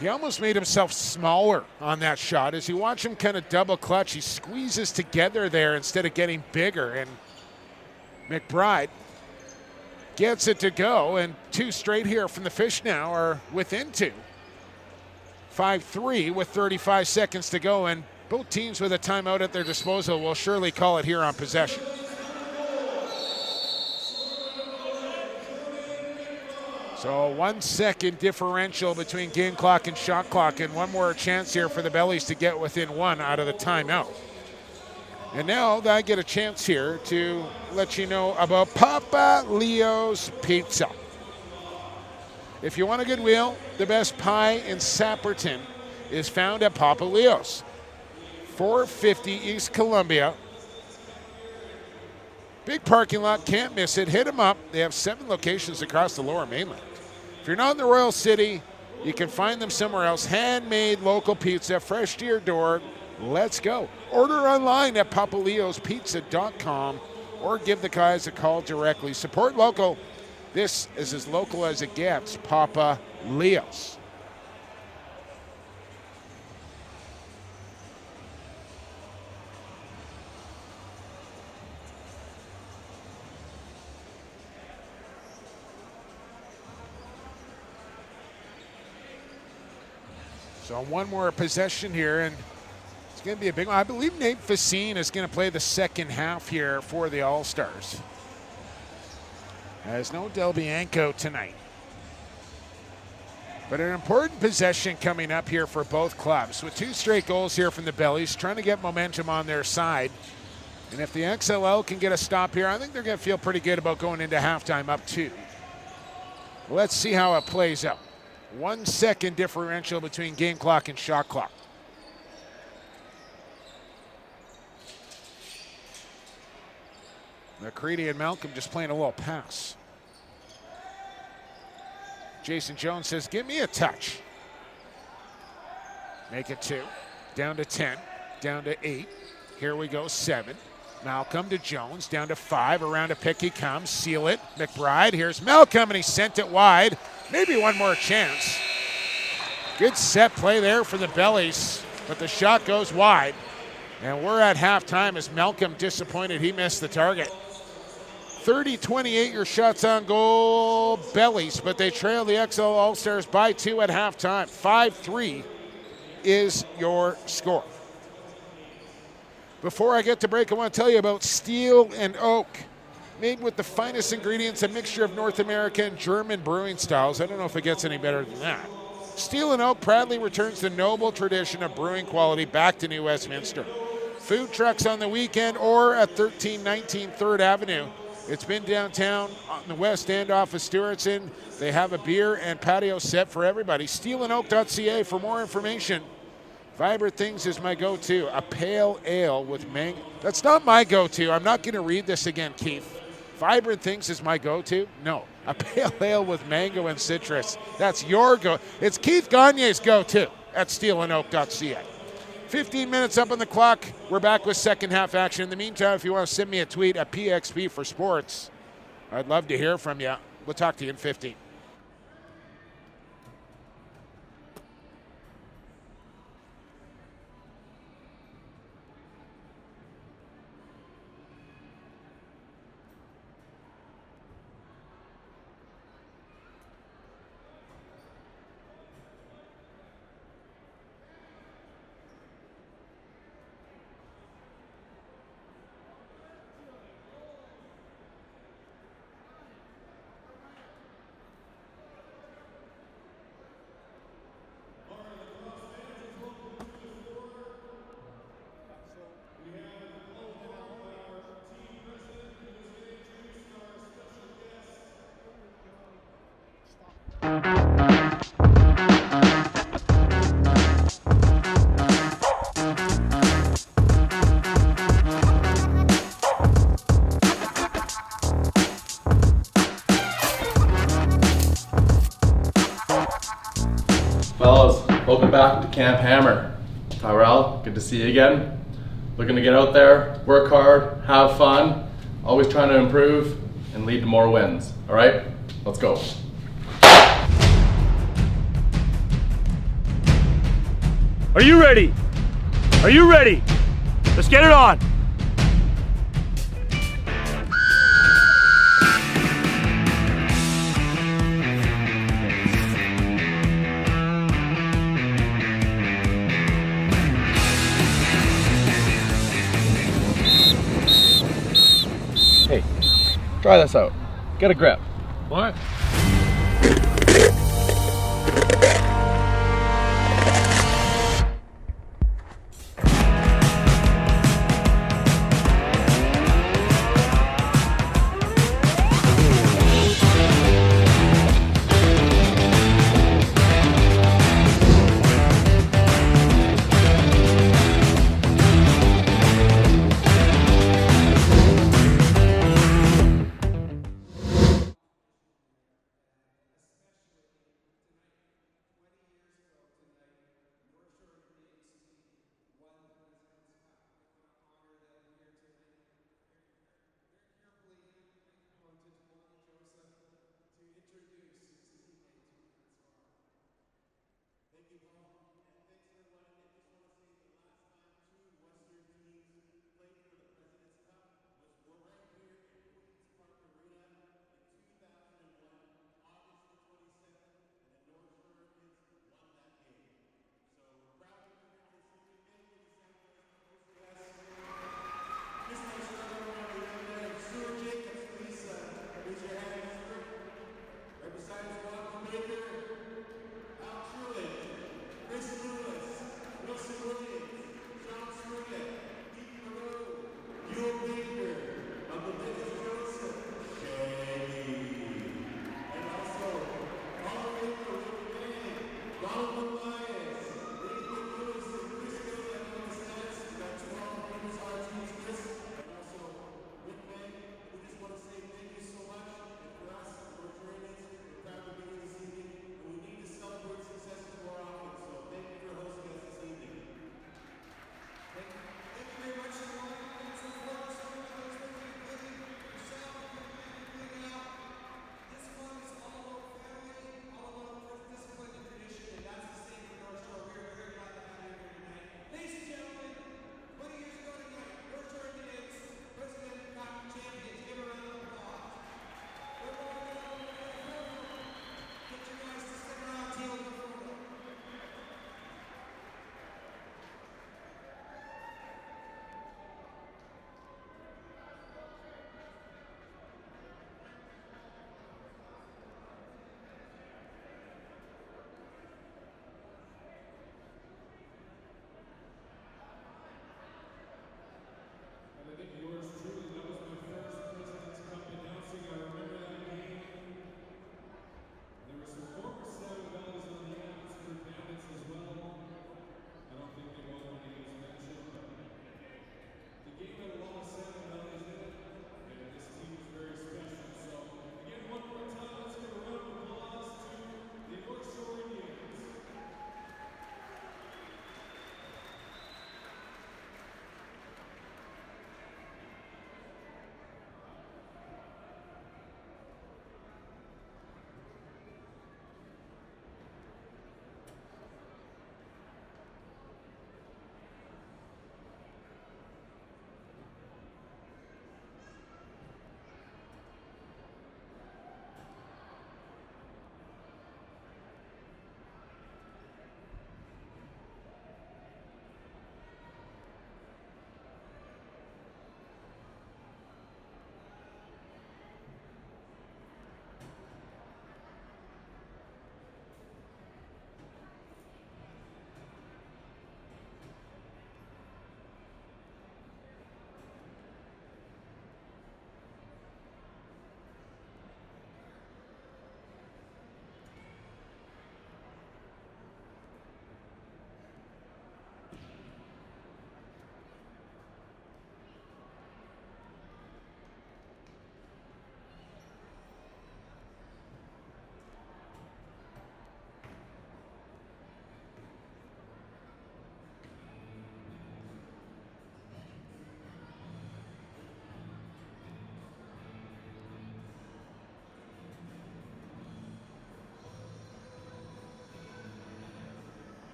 he almost made himself smaller on that shot. As you watch him kind of double clutch, he squeezes together there instead of getting bigger. And McBride gets it to go, and 2 straight here from the Fish now are within 2. 5-3 with 35 seconds to go, and both teams with a timeout at their disposal will surely call it here on possession. So 1 second differential between game clock and shot clock, and one more chance here for the Bellies to get within 1 out of the timeout. And now I get a chance here to let you know about Papa Leo's Pizza. If you want a good meal, the best pie in Sapperton is found at Papa Leo's. 450 East Columbia. Big parking lot, can't miss it. Hit them up. They have 7 locations across the Lower Mainland. If you're not in the Royal City, you can find them somewhere else. Handmade local pizza, fresh to your door. Let's go. Order online at papaleospizza.com or give the guys a call directly. Support local. This is as local as it gets. Papa Leo's. So one more possession here, and it's going to be a big one. I believe Nate Facine is going to play the second half here for the All-Stars. There's no Del Bianco tonight. But an important possession coming up here for both clubs, with 2 straight goals here from the Bellies, trying to get momentum on their side. And if the XLL can get a stop here, I think they're going to feel pretty good about going into halftime up 2. Let's see how it plays out. 1 second differential between game clock and shot clock. McCready and Malcolm just playing a little pass. Jason Jones says, give me a touch. Make it 2. Down to 10. Down to 8. Here we go, 7. Malcolm to Jones. Down to 5. Around a pick he comes. Seal it. McBride. Here's Malcolm, and he sent it wide. Maybe one more chance. Good set play there for the Bellies, but the shot goes wide. And we're at halftime as Malcolm disappointed he missed the target. 30-28 your shots on goal, Bellies, but they trail the XL All-Stars by 2 at halftime. 5-3 is your score. Before I get to break, I want to tell you about Steel and Oak. Made with the finest ingredients, a mixture of North American and German brewing styles. I don't know if it gets any better than that. Steel and Oak proudly returns the noble tradition of brewing quality back to New Westminster. Food trucks on the weekend or at 1319 3rd Avenue. It's been downtown on the West End off of Stewartson. They have a beer and patio set for everybody. Steelandoak.ca for more information. Vibrant Things is my go-to. A pale ale with mango. That's not my go-to. I'm not going to read this again, Keith. Vibrant Things is my go-to? No. A pale ale with mango and citrus. That's your go. It's Keith Gagne's go-to at steelandoak.ca. 15 minutes up on the clock. We're back with second half action. In the meantime, if you want to send me a tweet at PXP for Sports, I'd love to hear from you. We'll talk to you in 15. Fellas, welcome back to Camp Hammer. Tyrell, good to see you again. Looking to get out there, work hard, have fun, always trying to improve and lead to more wins. All right, let's go. Are you ready? Are you ready? Let's get it on. Hey, try this out. Get a grip. What?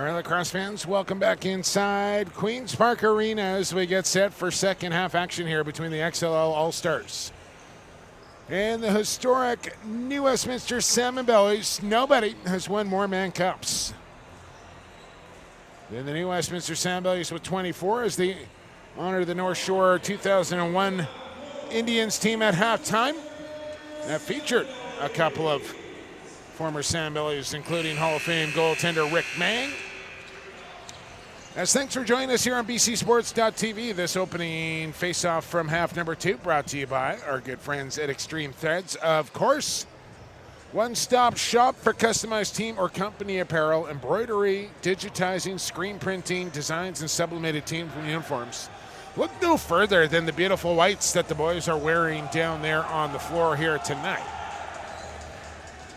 All right, lacrosse fans, welcome back inside Queen's Park Arena as we get set for second half action here between the XLL All-Stars and the historic New Westminster Salmonbellies. Nobody has won more Man Cups than the New Westminster Salmonbellies with 24 as they honor the North Shore 2001 Indians team at halftime. That featured a couple of former Salmonbellies, including Hall of Fame goaltender Rick Mang. As thanks for joining us here on bcsports.tv, this opening face-off from half number 2 brought to you by our good friends at Extreme Threads. Of course, one-stop shop for customized team or company apparel, embroidery, digitizing, screen printing, designs, and sublimated team uniforms. Look no further than the beautiful whites that the boys are wearing down there on the floor here tonight.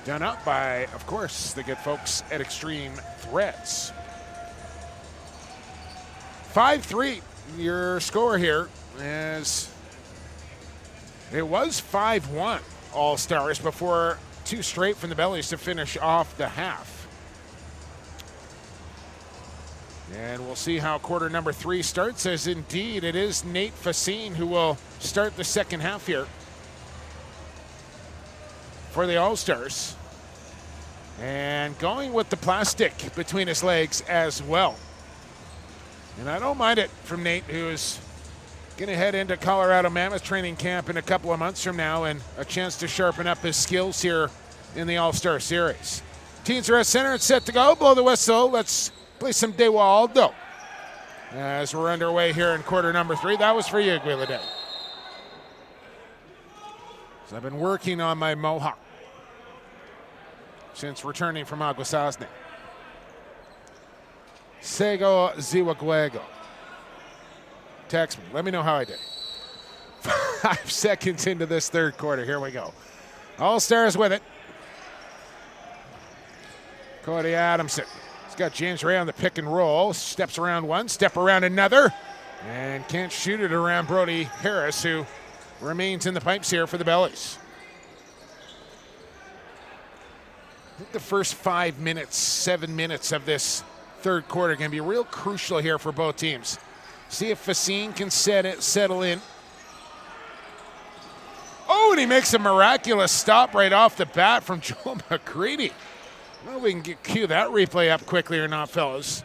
Done up by, of course, the good folks at Extreme Threads. 5-3, your score here, as it was 5-1 All-Stars before 2 straight from the Bellies to finish off the half. And we'll see how quarter number 3 starts, as indeed it is Nate Facine who will start the second half here for the All-Stars. And going with the plastic between his legs as well. And I don't mind it from Nate, who is going to head into Colorado Mammoth training camp in a couple of months from now and a chance to sharpen up his skills here in the All-Star Series. Teams are at center and set to go. Blow the whistle. Let's play some De Waldo as we're underway here in quarter number 3. That was for you, Guilade. So I've been working on my mohawk since returning from Aguasasne. Sego Ziwaguego. Text me. Let me know how I did. 5 seconds into this third quarter. Here we go. All-Stars with it. Cody Adamson. He's got James Ray on the pick and roll. Steps around one, step around another, and can't shoot it around Brody Harris, who remains in the pipes here for the Bellies. I think the first 5 minutes, 7 minutes of this third quarter going to be real crucial here for both teams. See if Facine can settle in. Oh, and he makes a miraculous stop right off the bat from Joel McCready. I don't know if we can cue that replay up quickly or not, fellas.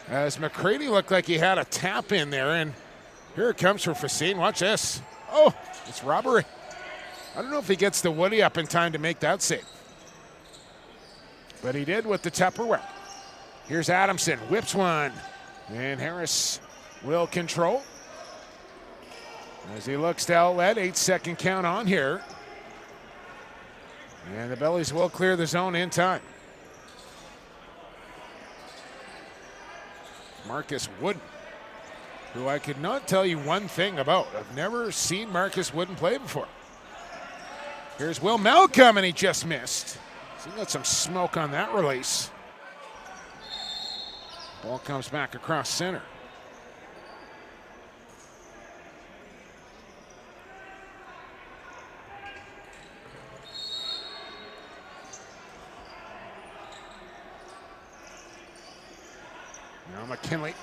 As McCready looked like he had a tap in there, and here it comes for Facine. Watch this. Oh, it's robbery. I don't know if he gets the Woody up in time to make that save. But he did with the Tupperware. Here's Adamson, whips one, and Harris will control. As he looks to outlet, 8-second count on here. And the Bellies will clear the zone in time. Marcus Wooden, who I could not tell you one thing about. I've never seen Marcus Wooden play before. Here's Will Malcolm, and he just missed. So he got some smoke on that release. Ball comes back across center. Now McKinley.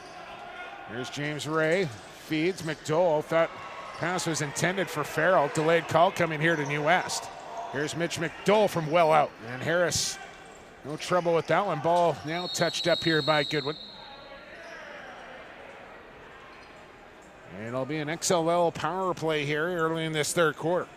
Here's James Ray. Feeds McDowell. Thought pass was intended for Farrell. Delayed call coming here to New West. Here's Mitch McDowell from well out. And Harris, no trouble with that one. Ball now touched up here by Goodwin. And it'll be an XLL power play here early in this third quarter.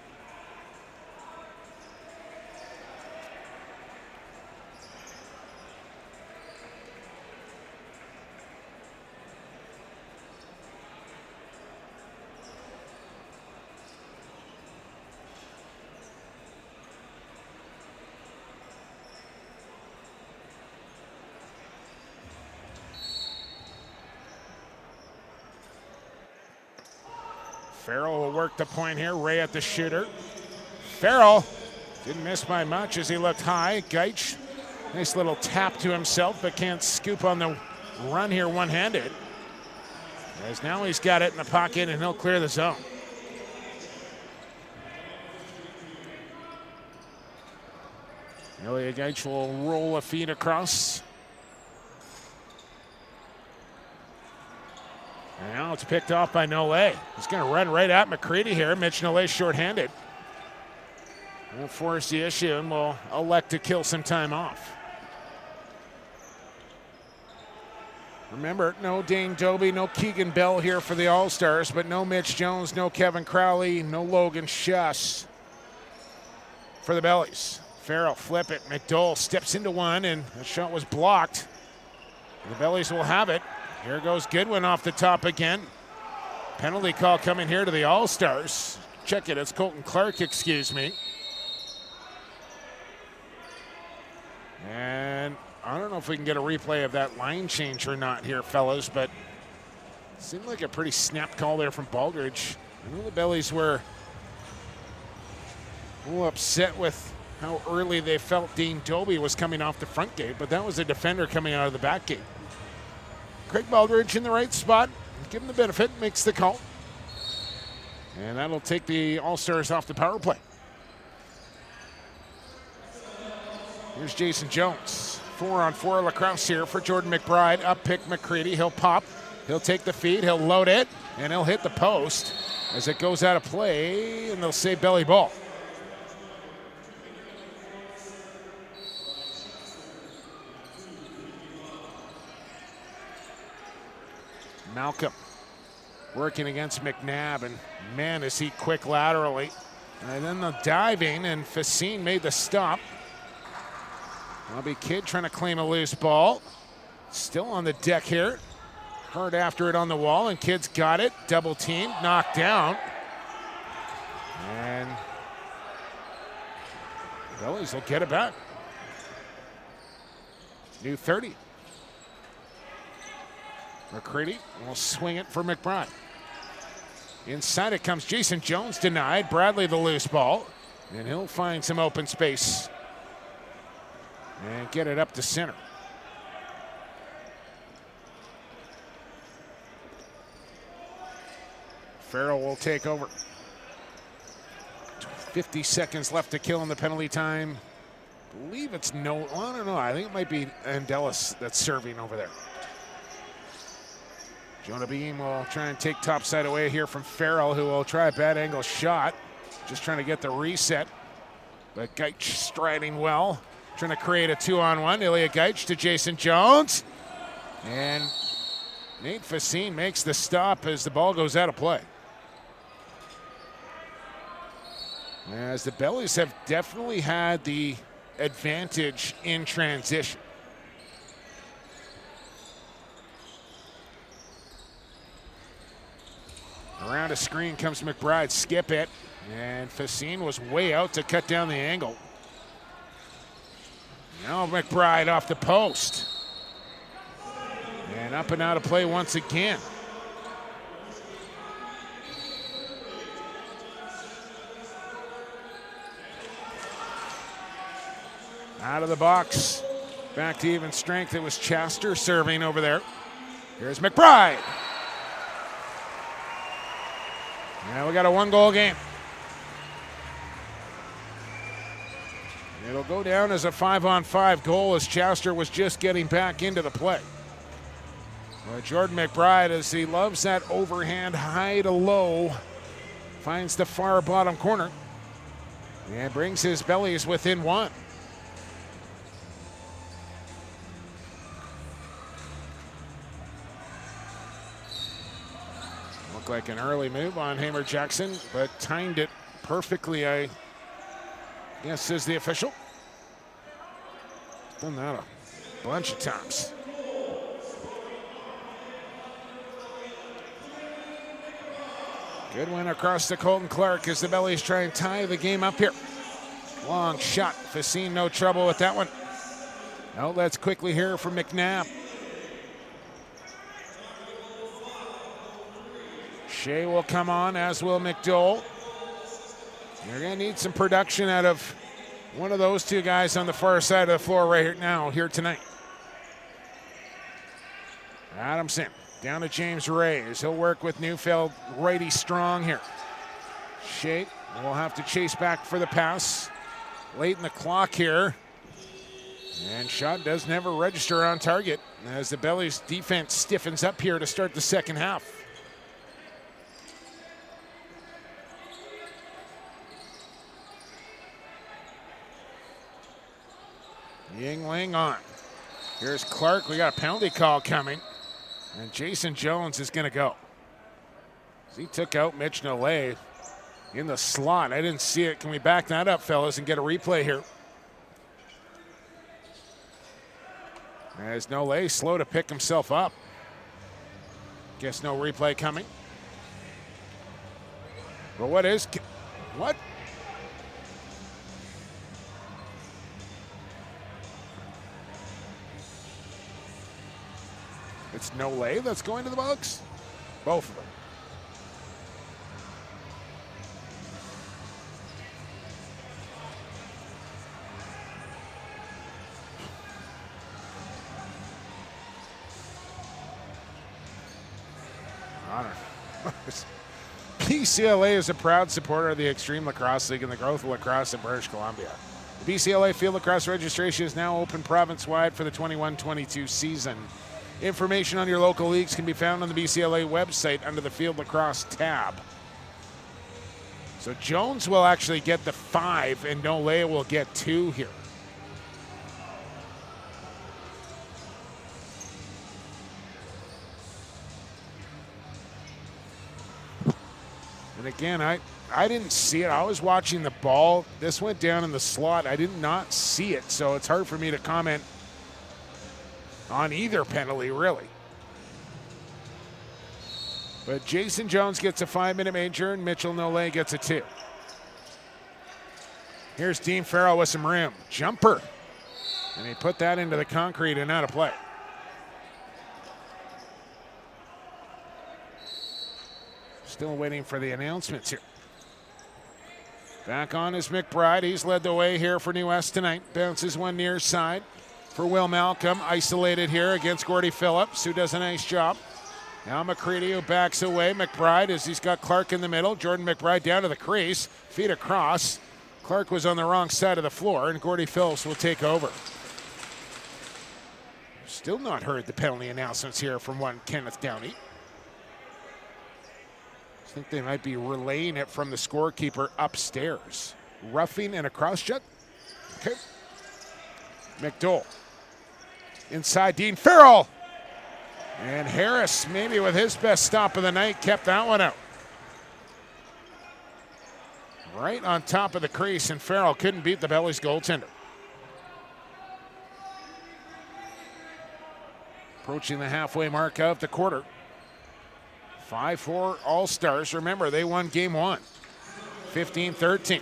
Farrell will work the point here. Ray at the shooter. Farrell didn't miss by much as he looked high. Geitch, nice little tap to himself, but can't scoop on the run here one-handed. As now he's got it in the pocket and he'll clear the zone. Ilya Geitch will roll a feed across. It's picked off by Nole. He's going to run right at McCready here. Mitch Nole shorthanded. We'll force the issue and we'll elect to kill some time off. Remember, no Dane Doby, no Keegan Bell here for the All-Stars, but no Mitch Jones, no Kevin Crowley, no Logan Schuss for the Bellies. Farrell flip it. McDowell steps into one, and the shot was blocked. The Bellies will have it. Here goes Goodwin off the top again. Penalty call coming here to the All-Stars. Check it, it's Colton Clark, excuse me. And I don't know if we can get a replay of that line change or not here, fellas, but it seemed like a pretty snap call there from Baldridge. I know the Bellies were a little upset with how early they felt Dean Doby was coming off the front gate, but that was a defender coming out of the back gate. Craig Baldridge in the right spot, give him the benefit, makes the call. And that'll take the All-Stars off the power play. Here's Jason Jones. 4-on-4 lacrosse here for Jordan McBride. Up pick McCready. He'll pop. He'll take the feed. He'll load it. And he'll hit the post as it goes out of play. And they'll say belly ball. Malcolm working against McNabb. And man, is he quick laterally. And then the diving. And Facine made the stop. Bobby Kidd trying to claim a loose ball. Still on the deck here. Hard after it on the wall, and Kidd's got it. Double team, knocked down. And Bellies will get it back. New 30. McCready will swing it for McBride. Inside it comes Jason Jones, denied. Bradley the loose ball, and he'll find some open space and get it up to center. Farrell will take over. 50 seconds left to kill in the penalty time. I believe it's I don't know. I think it might be Andelis that's serving over there. Jonah Beam will try and take topside away here from Farrell, who will try a bad angle shot. Just trying to get the reset. But Geitch striding well. Trying to create a 2-on-1. Ilya Geitch to Jason Jones. And Nate Facine makes the stop as the ball goes out of play. As the Bellies have definitely had the advantage in transition. Around a screen comes McBride, skip it. And Facine was way out to cut down the angle. Now McBride off the post. And up and out of play once again. Out of the box. Back to even strength. It was Chaster serving over there. Here's McBride. Now we got a 1-goal game. It'll go down as a 5-on-5 goal as Chaster was just getting back into the play. But Jordan McBride, as he loves that overhand high to low, finds the far bottom corner and brings his Bellies within one. Looked like an early move on Hamer Jackson, but timed it perfectly, I guess, says the official. Done that a bunch of times. Good win across to Colton Clark as the Bellies try and tie the game up here. Long shot. Facine no trouble with that one. Outlets quickly here for McNabb. Shea will come on, as will McDowell. You're going to need some production out of one of those two guys on the far side of the floor right here now, here tonight. Adamson down to James Reyes. He'll work with Neufeld, righty strong here. Shea will have to chase back for the pass. Late in the clock here. And shot does never register on target as the Bellies defense stiffens up here to start the second half. Yingling on. Here's Clark. We got a penalty call coming. And Jason Jones is going to go. He took out Mitch Nolay in the slot. I didn't see it. Can we back that up, fellas, and get a replay here? As Nolay slow to pick himself up. Guess no replay coming. But what? It's Nolay that's going to the box? Both of them. I don't know. BCLA is a proud supporter of the Extreme Lacrosse League and the growth of lacrosse in British Columbia. The BCLA Field Lacrosse registration is now open province-wide for the 21-22 season. Information on your local leagues can be found on the BCLA website under the Field Lacrosse tab. So Jones will actually get the 5 and Nolay will get 2 here. And again, I didn't see it. I was watching the ball. This went down in the slot. I did not see it, so it's hard for me to comment on either penalty, really. But Jason Jones gets a 5-minute major, and Mitchell Nolay gets a 2. Here's Dean Farrell with some rim. Jumper. And he put that into the concrete and out of play. Still waiting for the announcements here. Back on is McBride. He's led the way here for New West tonight. Bounces one near side for Will Malcolm. Isolated here against Gordy Phillips, who does a nice job. Now McCready, who backs away. McBride, as he's got Clark in the middle. Jordan McBride down to the crease. Feet across. Clark was on the wrong side of the floor, and Gordy Phillips will take over. Still not heard the penalty announcements here from one Kenneth Downey. I think they might be relaying it from the scorekeeper upstairs. Roughing and a cross check. Okay. McDowell. Inside Dean Farrell. And Harris, maybe with his best stop of the night, kept that one out. Right on top of the crease, and Farrell couldn't beat the Bellies goaltender. Approaching the halfway mark of the quarter. 5-4 All-Stars. Remember, they won game 1, 15-13.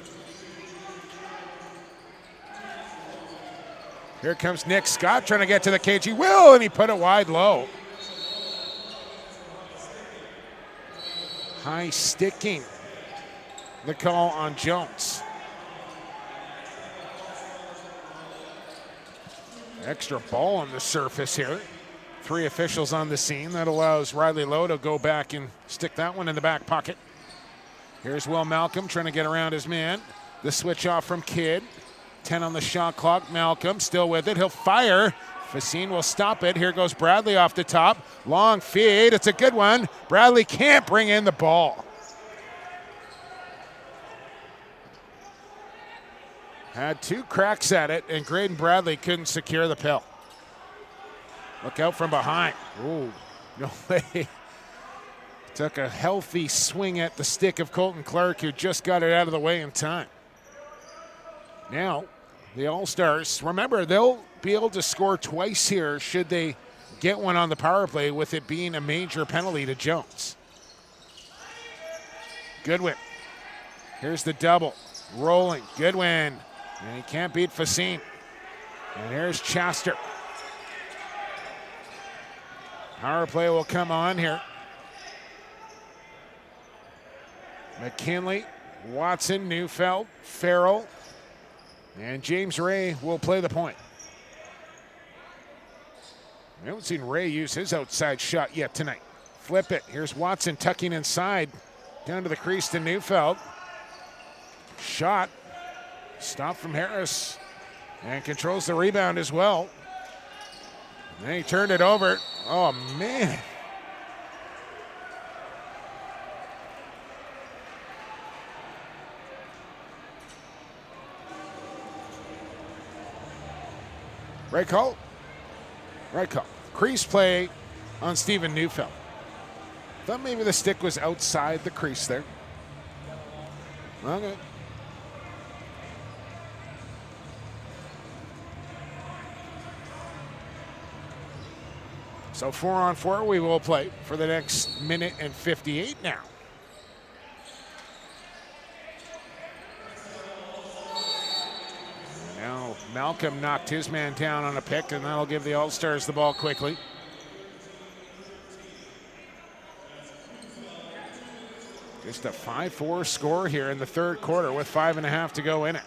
Here comes Nick Scott trying to get to the cage. He will, and he put it wide low. High sticking. The call on Jones. Extra ball on the surface here. 3 officials on the scene. That allows Riley Lowe to go back and stick that one in the back pocket. Here's Will Malcolm trying to get around his man. The switch off from Kidd. 10 on the shot clock. Malcolm still with it. He'll fire. Facine will stop it. Here goes Bradley off the top. Long feed. It's a good one. Bradley can't bring in the ball. Had 2 cracks at it, and Graydon Bradley couldn't secure the pill. Look out from behind. Ooh, no way. Took a healthy swing at the stick of Colton Clark, who just got it out of the way in time. Now, the All-Stars, remember, they'll be able to score twice here should they get one on the power play, with it being a major penalty to Jones. Goodwin. Here's the double. Rolling. Goodwin. And he can't beat Facine. And here's Chester. Power play will come on here. McKinley, Watson, Neufeld, Farrell, and James Ray will play the point. We haven't seen Ray use his outside shot yet tonight. Flip it. Here's Watson tucking inside. Down to the crease to Neufeld. Shot. Stop from Harris. And controls the rebound as well. And then he turned it over. Oh, man. Right call? Right call. Crease play on Steven Neufeld. Thought maybe the stick was outside the crease there. Okay. So 4-on-4 we will play for the next minute and 58 now. Now Malcolm knocked his man down on a pick, and that'll give the All-Stars the ball quickly. Just a 5-4 score here in the third quarter with 5.5 to go in it.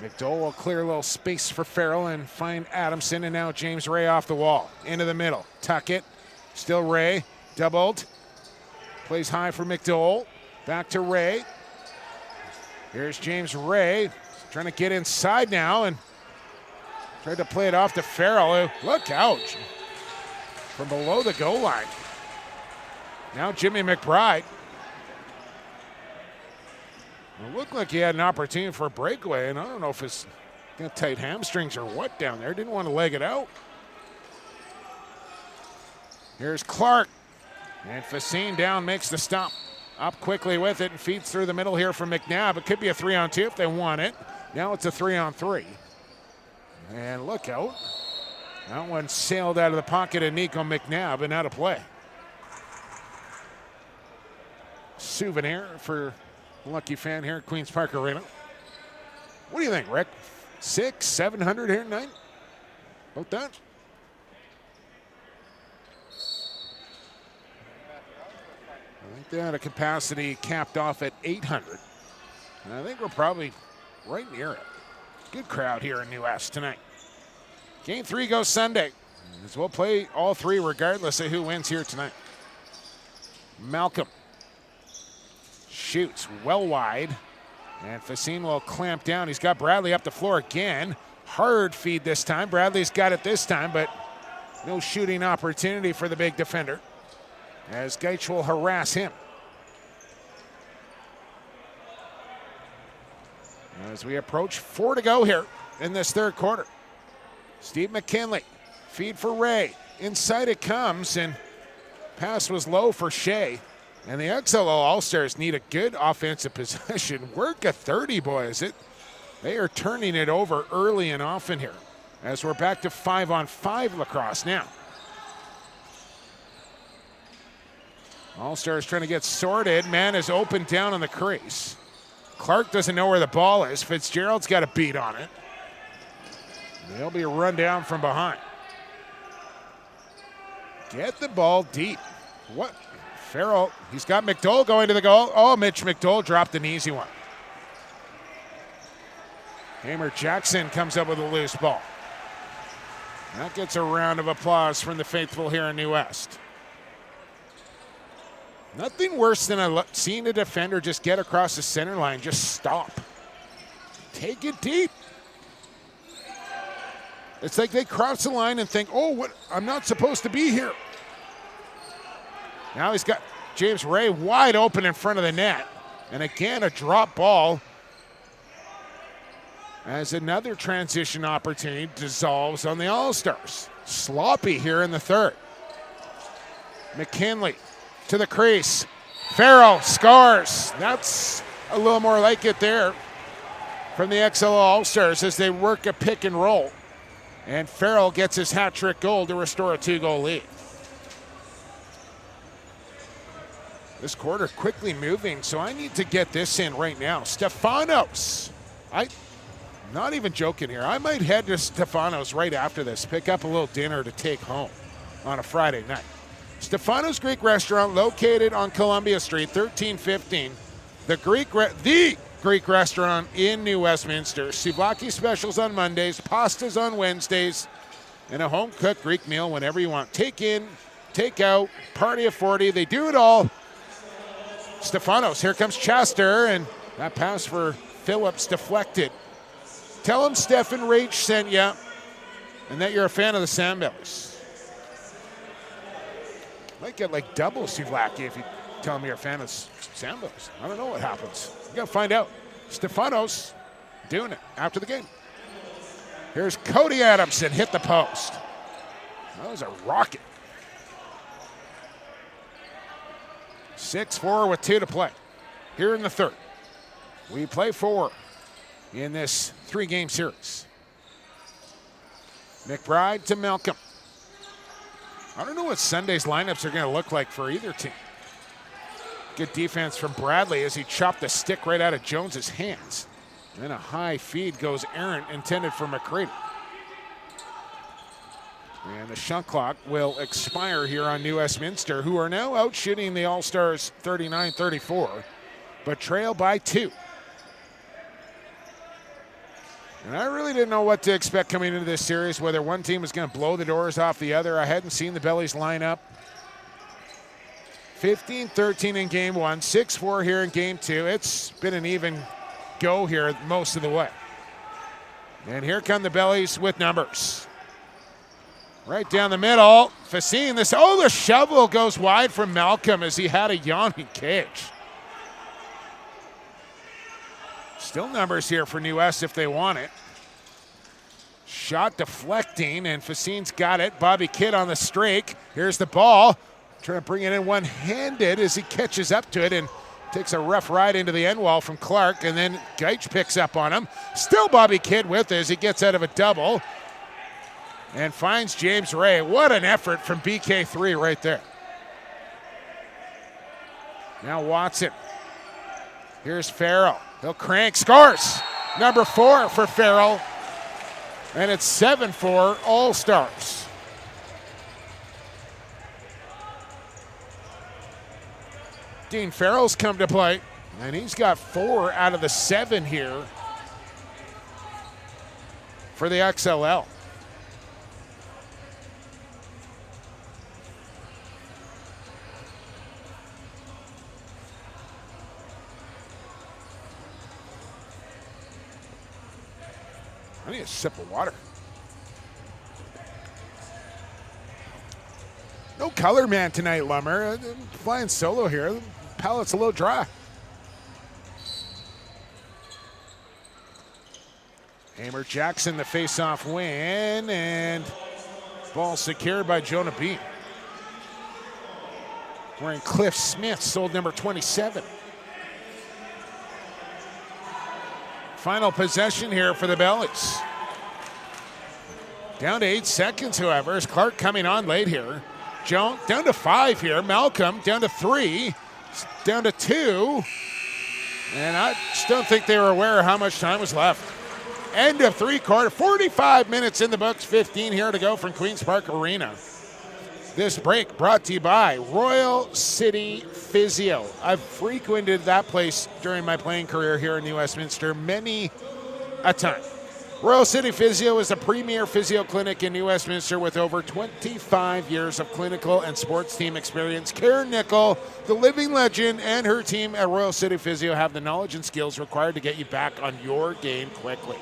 McDowell will clear a little space for Farrell and find Adamson, and now James Ray off the wall. Into the middle, tuck it. Still Ray, doubled. Plays high for McDowell. Back to Ray. Here's James Ray, trying to get inside now and tried to play it off to Farrell. Look out from below the goal line. Now Jimmy McBride. It looked like he had an opportunity for a breakaway, and I don't know if it's got tight hamstrings or what down there. Didn't want to leg it out. Here's Clark. And Facine down, makes the stop. Up quickly with it and feeds through the middle here for McNabb. It could be a 3-on-2 if they want it. Now it's a 3-on-3. And look out. That one sailed out of the pocket of Nico McNabb and out of play. Souvenir for a lucky fan here at Queen's Park Arena. What do you think, Rick? 600, 700 here tonight? About that? I think they had a capacity capped off at 800. And I think we're probably right near it. Good crowd here in New West tonight. Game 3 goes Sunday, as we'll play all three regardless of who wins here tonight. Malcolm shoots well wide, and Facine will clamp down. He's got Bradley up the floor again. Hard feed this time. Bradley's got it this time, but no shooting opportunity for the big defender, as Geitch will harass him. As we approach 4 to go here in this third quarter. Steve McKinley, feed for Ray. Inside it comes, and pass was low for Shea. And the XLL All-Stars need a good offensive possession. Work a 30, boys. They are turning it over early and often here, as we're back to 5-on-5 lacrosse now. All-Stars trying to get sorted. Man is open down on the crease. Clark doesn't know where the ball is. Fitzgerald's got a beat on it. There'll be a run down from behind. Get the ball deep. What? Farrell, he's got McDowell going to the goal. Oh, Mitch McDowell dropped an easy one. Hamer Jackson comes up with a loose ball. That gets a round of applause from the faithful here in New West. Nothing worse than seeing a defender just get across the center line, just stop. Take it deep. It's like they cross the line and think, oh, what? I'm not supposed to be here. Now he's got James Ray wide open in front of the net. And again, a drop ball as another transition opportunity dissolves on the All-Stars. Sloppy here in the third. McKinley to the crease. Farrell scores. That's a little more like it there from the XLL All-Stars as they work a pick and roll. And Farrell gets his hat-trick goal to restore a 2-goal lead. This quarter quickly moving, so I need to get this in right now. Stefanos. Not even joking here. I might head to Stefanos right after this, pick up a little dinner to take home on a Friday night. Stefanos Greek Restaurant, located on Columbia Street, 1315. The Greek restaurant in New Westminster. Souvlaki specials on Mondays, pastas on Wednesdays, and a home-cooked Greek meal whenever you want. Take in, take out, party of 40. They do it all. Stefanos, here comes Chester, and that pass for Phillips deflected. Tell him Stefan Rage sent you, and that you're a fan of the Salmonbellies. Might get like double souvlaki if you tell me you're a fan of Salmonbellies. I don't know what happens. You gotta find out. Stefanos doing it after the game. Here's Cody Adamson, hit the post. That was a rocket. 6-4 with 2 to play here in the third. We play 4 in this 3-game series. McBride to Malcolm. I don't know what Sunday's lineups are going to look like for either team. Good defense from Bradley as he chopped the stick right out of Jones's hands. And a high feed goes errant, intended for McCready. And the shot clock will expire here on New Westminster, who are now out shooting the All-Stars 39-34, but trail by 2. And I really didn't know what to expect coming into this series, whether one team was going to blow the doors off the other. I hadn't seen the Bellies line up. 15-13 in game 1, 6-4 here in game 2. It's been an even go here most of the way. And here come the Bellies with numbers. Right down the middle, Facine, the shovel goes wide from Malcolm as he had a yawning cage. Still numbers here for New West if they want it. Shot deflecting, and Facine's got it. Bobby Kidd on the streak. Here's the ball. Trying to bring it in one-handed as he catches up to it and takes a rough ride into the end wall from Clark, and then Geitch picks up on him. Still Bobby Kidd with it as he gets out of a double and finds James Ray. What an effort from BK3 right there. Now Watson. Here's Farrell. He'll crank, scores. Number 4 for Farrell. And it's 7-4 All-Stars. Dean Farrell's come to play, and he's got 4 out of the 7 here for the XLL. I need a sip of water. No color man tonight, Lummer. Flying solo here. The palate's a little dry. Hamer Jackson, the face-off win, and ball secured by Jonah Bean. Wearing Cliff Smith, sold number 27. Final possession here for the Bellies. Down to 8 seconds, however, as Clark coming on late here. Jones down to 5 here. Malcolm down to 3. Down to 2. And I just don't think they were aware of how much time was left. End of 3/4. 45 minutes in the books. 15 here to go from Queen's Park Arena. This break brought to you by Royal City Physio. I've frequented that place during my playing career here in New Westminster many a time. Royal City Physio is the premier physio clinic in New Westminster with over 25 years of clinical and sports team experience. Karen Nickel, the living legend, and her team at Royal City Physio have the knowledge and skills required to get you back on your game quickly.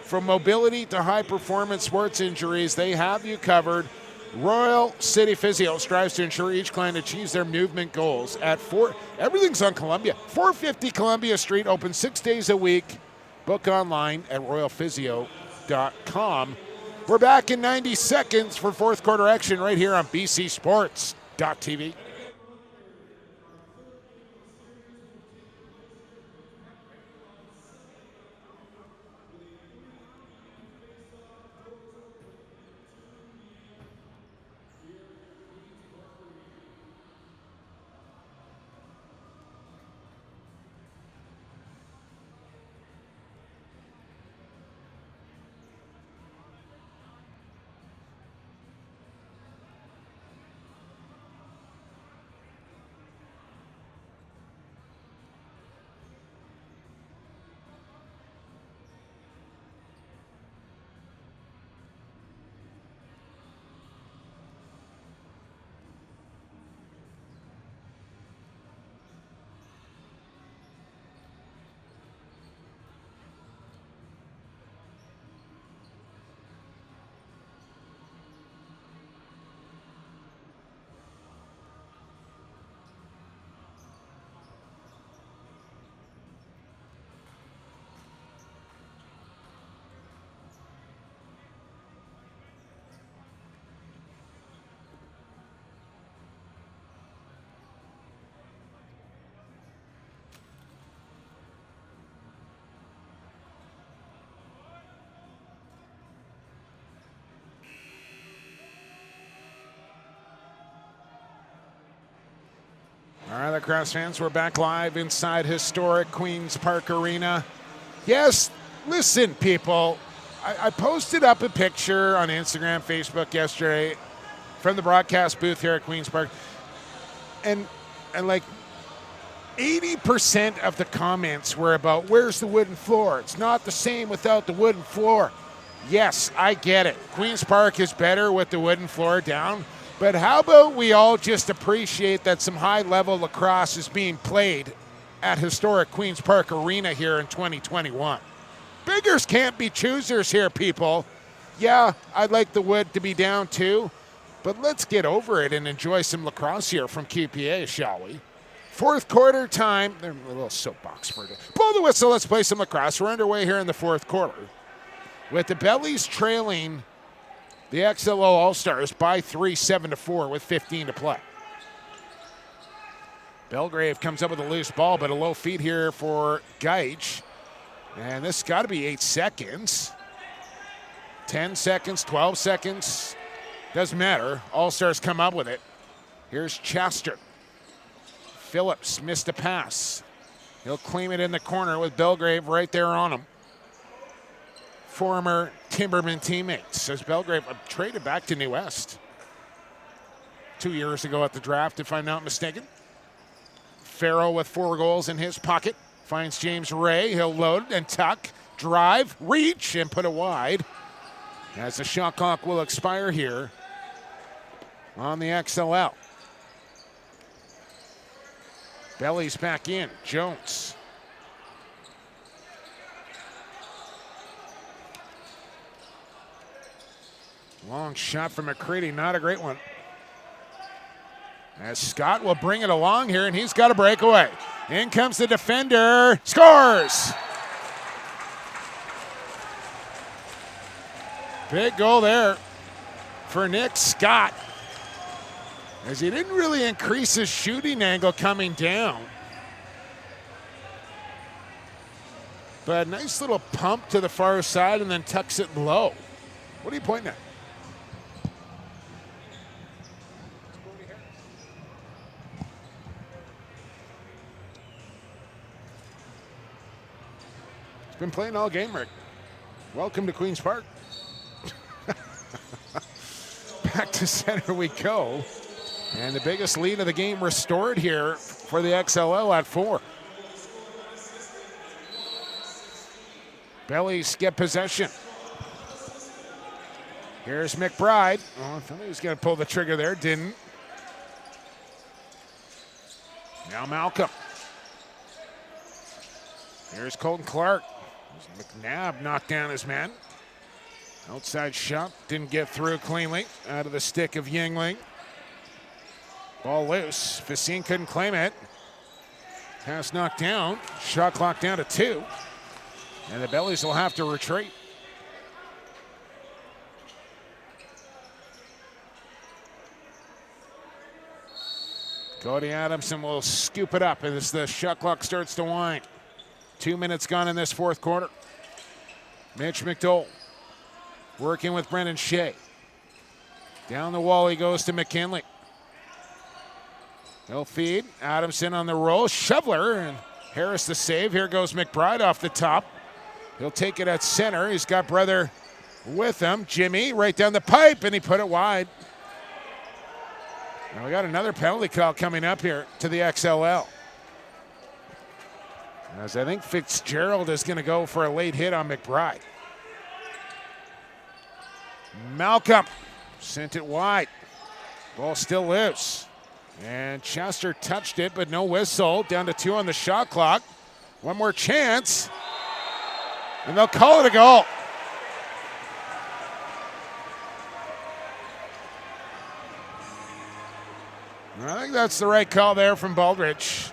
From mobility to high-performance sports injuries, they have you covered. Royal City Physio strives to ensure each client achieves their movement goals. Everything's on Columbia. 450 Columbia Street, open 6 days a week. Book online at royalphysio.com. We're back in 90 seconds for fourth quarter action right here on bcsports.tv. All right, lacrosse fans, we're back live inside historic Queens Park Arena. Yes, listen, people. I posted up a picture on Instagram, Facebook yesterday from the broadcast booth here at Queens Park. And like 80% of the comments were about, where's the wooden floor? It's not the same without the wooden floor. Yes, I get it. Queens Park is better with the wooden floor down. But how about we all just appreciate that some high-level lacrosse is being played at historic Queens Park Arena here in 2021. Biggers can't be choosers here, people. Yeah, I'd like the wood to be down too, but let's get over it and enjoy some lacrosse here from QPA, shall we? Fourth quarter time. There's a little soapbox for you. Blow the whistle, let's play some lacrosse. We're underway here in the fourth quarter, with the Bellies trailing the XLL All-Stars by 3, 7-4 with 15 to play. Belgrave comes up with a loose ball, but a low feed here for Gaich. And this has got to be 8 seconds. 10 seconds, 12 seconds. Doesn't matter. All-Stars come up with it. Here's Chester. Phillips missed a pass. He'll claim it in the corner with Belgrave right there on him. Former Timberman teammates, as Belgrave traded back to New West 2 years ago at the draft, if I'm not mistaken. Farrell with 4 goals in his pocket. Finds James Ray. He'll load and tuck, drive, reach, and put it wide. As the shot clock will expire here on the XLL. Bellies back in. Jones. Long shot from McCready, not a great one. As Scott will bring it along here, and he's got a breakaway. In comes the defender, scores! Big goal there for Nick Scott, as he didn't really increase his shooting angle coming down. But a nice little pump to the far side and then tucks it low. What are you pointing at? Been playing all game, Rick. Welcome to Queens Park. Back to center we go. And the biggest lead of the game restored here for the XLL at 4. Bellies get possession. Here's McBride. Oh, I thought he was going to pull the trigger there. Didn't. Now Malcolm. Here's Colton Clark. McNabb knocked down his man. Outside shot, didn't get through cleanly. Out of the stick of Yingling. Ball loose. Facine couldn't claim it. Pass knocked down. Shot clock down to 2. And the Bellies will have to retreat. Cody Adamson will scoop it up as the shot clock starts to wind. 2 minutes gone in this fourth quarter. Mitch McDowell working with Brendan Shea. Down the wall he goes to McKinley. He'll feed. Adamson on the roll. Shoveler and Harris the save. Here goes McBride off the top. He'll take it at center. He's got brother with him. Jimmy right down the pipe, and he put it wide. Now we got another penalty call coming up here to the XLL. As I think Fitzgerald is going to go for a late hit on McBride. Malcolm sent it wide. Ball still loose. And Chester touched it, but no whistle. Down to 2 on the shot clock. One more chance. And they'll call it a goal. I think that's the right call there from Baldrige.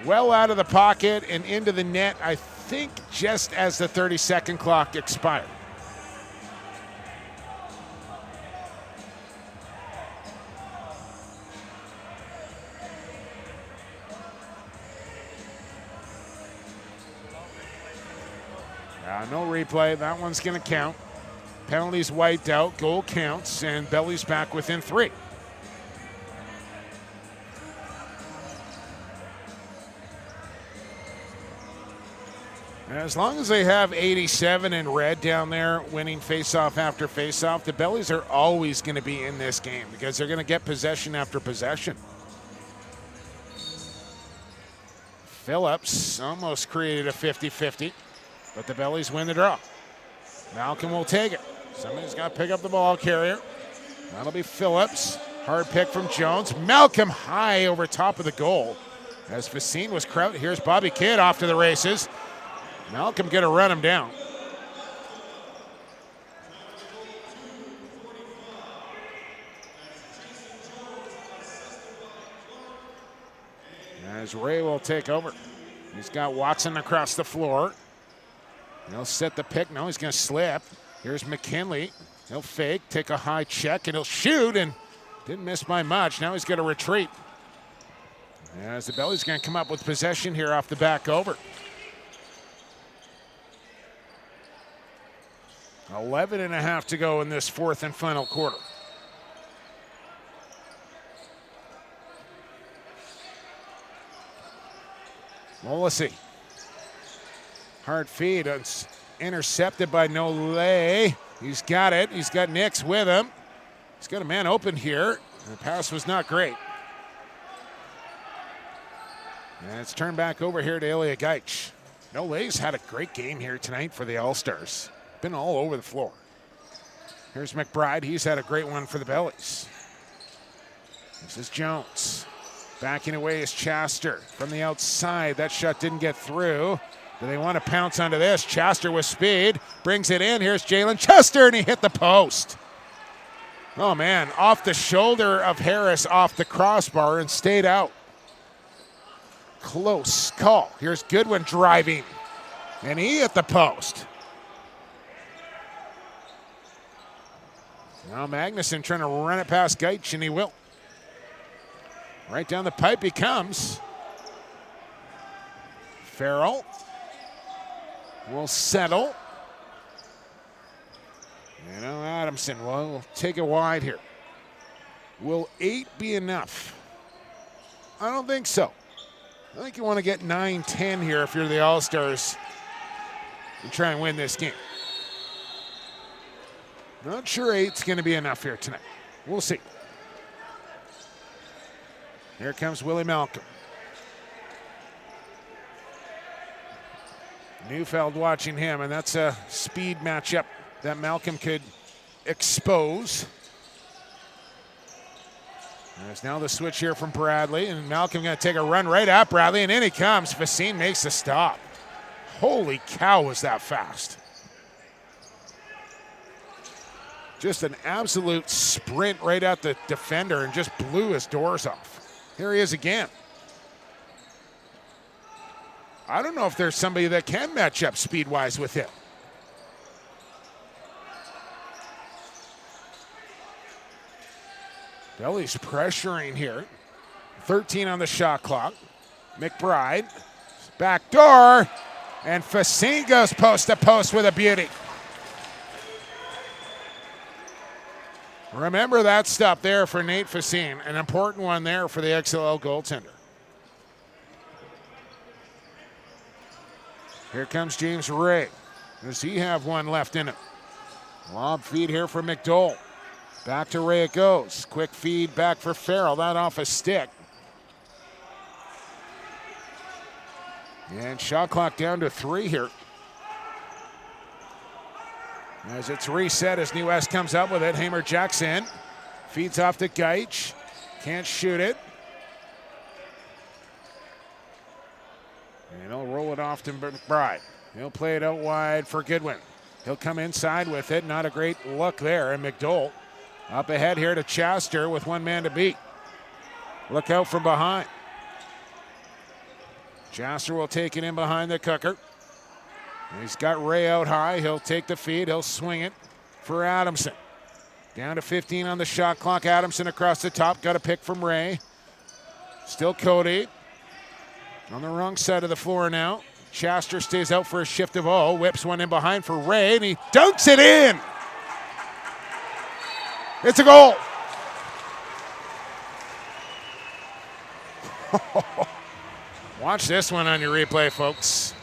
Well out of the pocket and into the net, I think just as the 30-second clock expired. No replay. That one's going to count. Penalties wiped out. Goal counts, and Bellies back within 3. As long as they have 87 in red down there winning faceoff after faceoff, the Bellies are always going to be in this game because they're going to get possession after possession. Phillips almost created a 50-50, but the Bellies win the draw. Malcolm will take it. Somebody's got to pick up the ball carrier. That'll be Phillips. Hard pick from Jones. Malcolm high over top of the goal. As Facine was crowded, here's Bobby Kidd off to the races. Malcolm going to run him down. As Ray will take over. He's got Watson across the floor. He'll set the pick. No, he's going to slip. Here's McKinley. He'll fake, take a high check, and he'll shoot, and didn't miss by much. Now he's going to retreat. As the Bellies going to come up with possession here off the back over. 11.5 to go in this fourth and final quarter. Molisi. Hard feed. It's intercepted by Nole. He's got it. He's got Nix with him. He's got a man open here. The pass was not great. And it's turned back over here to Ilya Gaich. Nole's had a great game here tonight for the All-Stars. Been all over the floor. Here's McBride. He's had a great one for the Bellies. This is Jones. Backing away is Chaster from the outside. That shot didn't get through. Do they want to pounce onto this? Chaster with speed. Brings it in. Here's Jalen Chester, and he hit the post. Oh, man. Off the shoulder of Harris, off the crossbar, and stayed out. Close call. Here's Goodwin driving, and he hit the post. Now Magnuson trying to run it past Gaich, and he will. Right down the pipe he comes. Farrell will settle. You know, Adamson will take it wide here. Will 8 be enough? I don't think so. I think you want to get 9-10 here if you're the All-Stars and try and win this game. Not sure 8's going to be enough here tonight. We'll see. Here comes Willie Malcolm. Neufeld watching him, and that's a speed matchup that Malcolm could expose. There's now the switch here from Bradley, and Malcolm going to take a run right at Bradley, and in he comes. Facine makes the stop. Holy cow, was that fast. Just an absolute sprint right at the defender and just blew his doors off. Here he is again. I don't know if there's somebody that can match up speed-wise with him. Bellies pressuring here. 13 on the shot clock. McBride, back door, and Facine goes post to post with a beauty. Remember that stop there for Nate Facine, an important one there for the XLL goaltender. Here comes James Ray. Does he have one left in him? Lob feed here for McDowell. Back to Ray it goes. Quick feed back for Farrell. That off a stick. And shot clock down to 3 here. As it's reset as New West comes up with it. Hamer Jackson feeds off to Gaich. Can't shoot it. And he'll roll it off to McBride. He'll play it out wide for Goodwin. He'll come inside with it. Not a great look there. And McDowell up ahead here to Chaster with one man to beat. Look out from behind. Chaster will take it in behind the cooker. He's got Ray out high. He'll take the feed. He'll swing it for Adamson. Down to 15 on the shot clock. Adamson across the top. Got a pick from Ray. Still Cody. On the wrong side of the floor now. Chaster stays out for a shift of O. Whips one in behind for Ray, and he dunks it in. It's a goal. Watch this one on your replay, folks.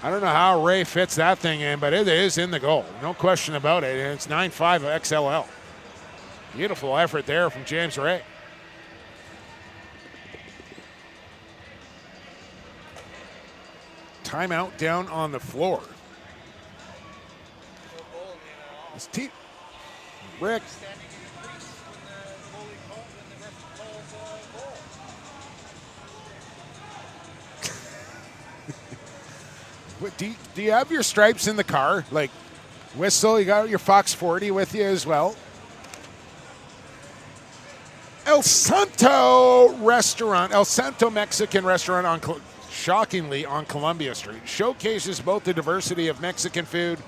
I don't know how Ray fits that thing in, but it is in the goal. No question about it. And it's 9-5 XLL. Beautiful effort there from James Ray. Timeout down on the floor. Rick. Do you have your stripes in the car? Like whistle, you got your Fox 40 with you as well? El Santo Mexican restaurant shockingly on Columbia Street showcases both the diversity of Mexican food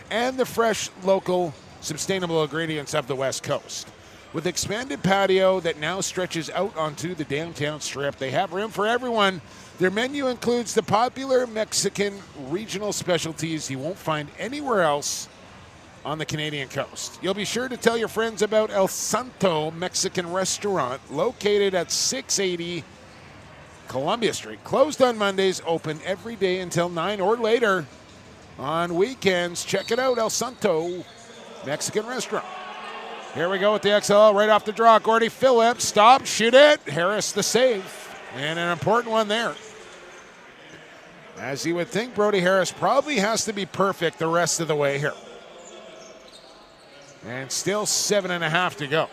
and the fresh, local, sustainable ingredients of the West Coast. With expanded patio that now stretches out onto the downtown strip, they have room for everyone. Their menu includes the popular Mexican regional specialties you won't find anywhere else on the Canadian coast. You'll be sure to tell your friends about El Santo Mexican Restaurant, located at 680 Columbia Street. Closed on Mondays, open every day until 9 or later on weekends. Check it out, El Santo Mexican Restaurant. Here we go with the XLL right off the draw. Gordy Phillips, stop, shoot it. Harris the save, and an important one there. As you would think, Brody Harris probably has to be perfect the rest of the way here. And still 7.5 to go.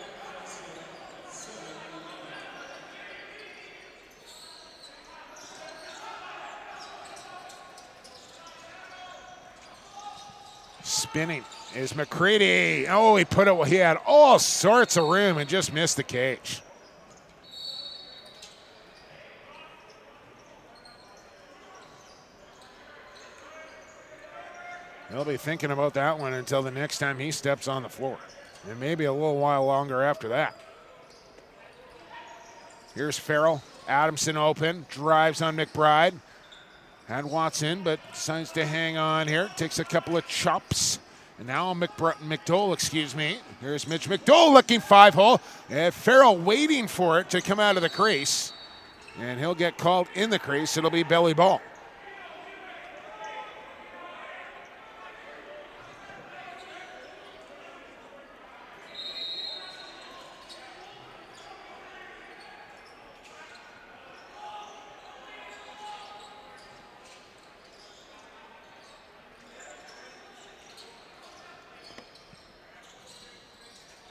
Spinning is McCready. Oh, he had all sorts of room and just missed the cage. He'll be thinking about that one until the next time he steps on the floor. And maybe a little while longer after that. Here's Farrell. Adamson open. Drives on McBride. Had Watson, but decides to hang on here. Takes a couple of chops. And now McDole. Here's Mitch McDole looking 5-hole. And Farrell waiting for it to come out of the crease. And he'll get called in the crease. It'll be belly ball.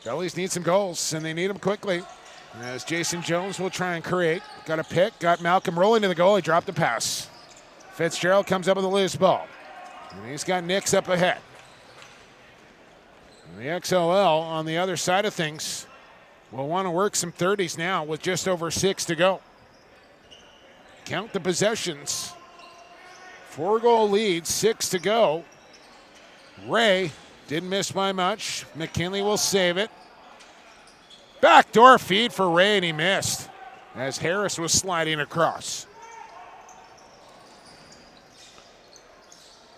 Bellies need some goals, and they need them quickly. As Jason Jones will try and create. Got a pick, got Malcolm rolling to the goal. He dropped the pass. Fitzgerald comes up with a loose ball. And he's got Nix up ahead. And the XLL on the other side of things will want to work some 30s now with just over 6 to go. Count the possessions. 4-goal lead, 6 to go. Ray didn't miss by much. McKinley will save it. Backdoor feed for Ray, and he missed as Harris was sliding across.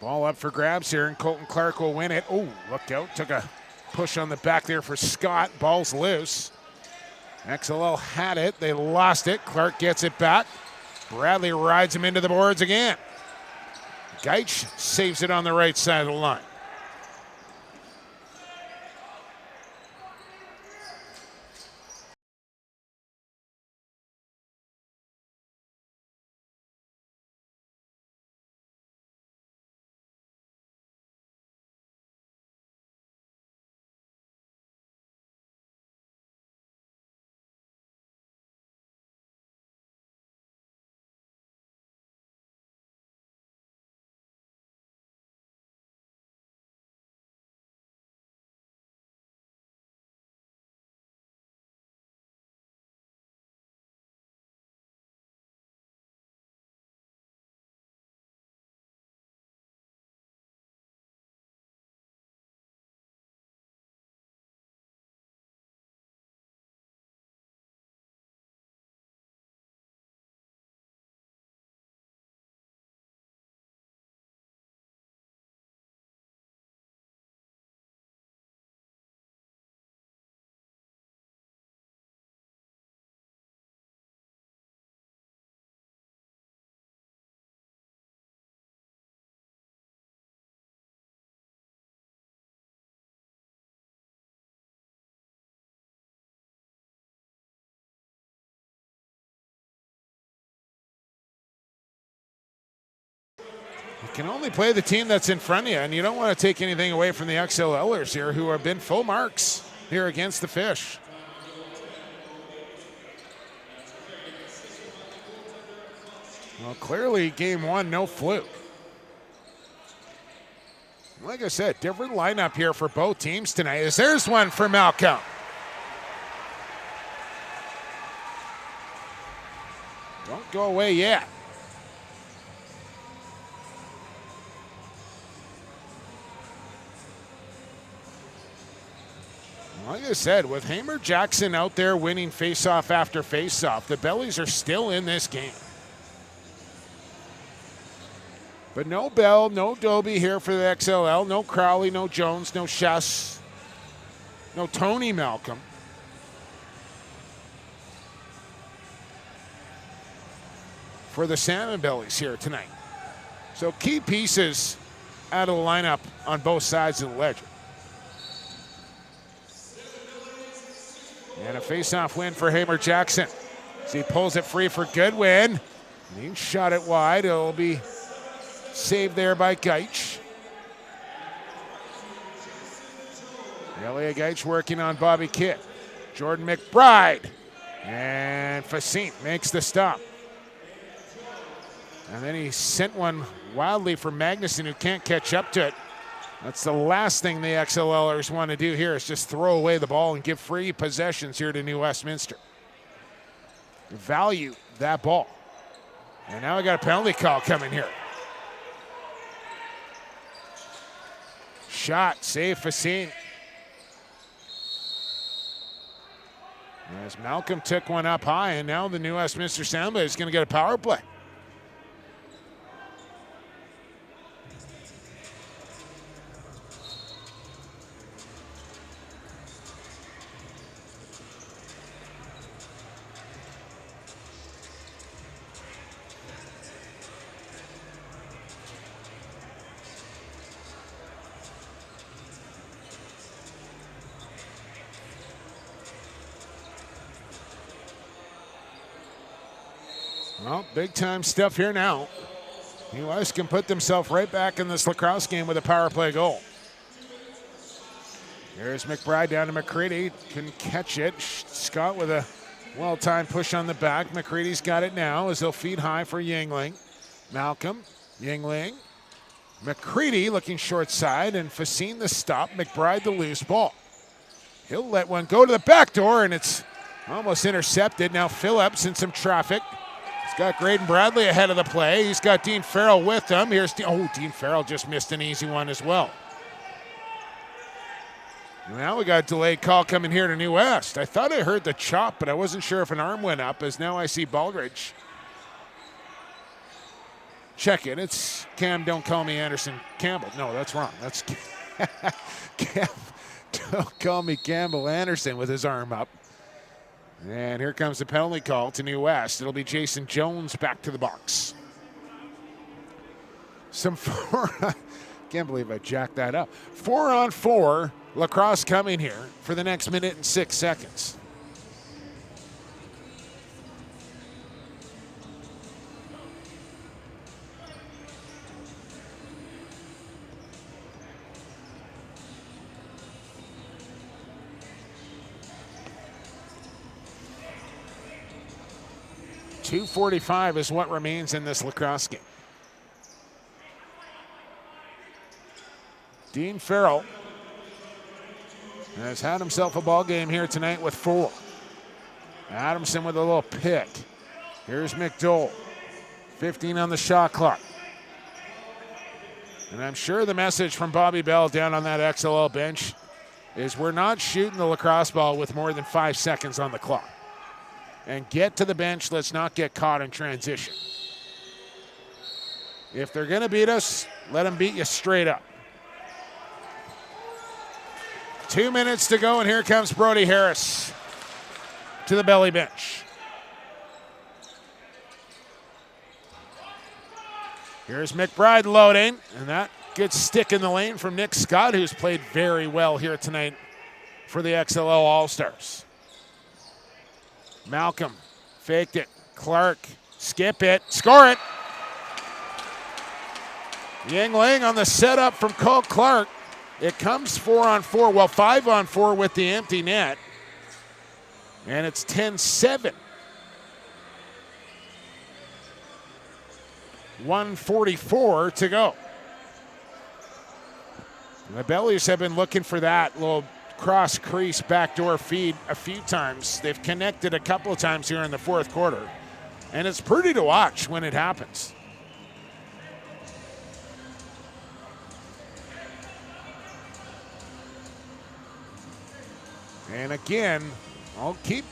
Ball up for grabs here, and Colton Clark will win it. Oh, look out. Took a push on the back there for Scott. Ball's loose. XLL had it. They lost it. Clark gets it back. Bradley rides him into the boards again. Geitch saves it on the right side of the line. You can only play the team that's in front of you, and you don't want to take anything away from the XLLers here, who have been full marks here against the Fish. Well, clearly game one, no fluke. Like I said, different lineup here for both teams tonight. As there's one for Malcolm. Don't go away yet. Like I said, with Hamer Jackson out there winning faceoff after faceoff, the Bellies are still in this game. But no Bell, no Doby here for the XLL, no Crowley, no Jones, no Shess, no Tony Malcolm. For the Salmonbellies here tonight. So key pieces out of the lineup on both sides of the ledger. And a face-off win for Hamer Jackson. As he pulls it free for Goodwin. And he shot it wide. It'll be saved there by Geitch. Elliot Geitch working on Bobby Kidd. Jordan McBride. And Facine makes the stop. And then he sent one wildly for Magnuson, who can't catch up to it. That's the last thing the XLLers want to do here, is just throw away the ball and give free possessions here to New Westminster. Value that ball. And now we got a penalty call coming here. Shot, save Facine. As Malcolm took one up high, and now the New Westminster Salmonbellies is going to get a power play. Well, big time stuff here now. US can put themselves right back in this lacrosse game with a power play goal. Here's McBride down to McCready. Couldn't catch it. Scott with a well-timed push on the back. McCready's got it now as they'll feed high for Yingling. Malcolm, Yingling. McCready looking short side, and Facine the stop. McBride the loose ball. He'll let one go to the back door, and it's almost intercepted. Now Phillips in some traffic. Got Graydon Bradley ahead of the play. He's got Dean Farrell with him. Here's Dean Farrell just missed an easy one as well. Now we got a delayed call coming here to New West. I thought I heard the chop, but I wasn't sure if an arm went up, as now I see Baldridge. Check it. It's Cam, don't call me Anderson Campbell. No, that's wrong. That's Cam, don't call me Campbell Anderson with his arm up. And here comes the penalty call to New West. It'll be Jason Jones back to the box. Can't believe I jacked that up. 4-on-4 lacrosse coming here for the next minute and 6 seconds. .245 is what remains in this lacrosse game. Dean Farrell has had himself a ball game here tonight with 4. Adamson with a little pick. Here's McDowell. 15 on the shot clock. And I'm sure the message from Bobby Bell down on that XLL bench is we're not shooting the lacrosse ball with more than 5 seconds on the clock. And get to the bench. Let's not get caught in transition. If they're going to beat us, let them beat you straight up. 2 minutes to go, and here comes Brody Harris to the belly bench. Here's McBride loading, and that good stick in the lane from Nick Scott, who's played very well here tonight for the XLL All-Stars. Malcolm faked it. Clark, skip it, score it. Yingling on the setup from Cole Clark. It comes 4-on-4, well 5-on-4 with the empty net. And it's 10-7. 1:44 to go. The Bellies have been looking for that little cross crease backdoor feed a few times. They've connected a couple of times here in the fourth quarter. And it's pretty to watch when it happens. And again, I'll keep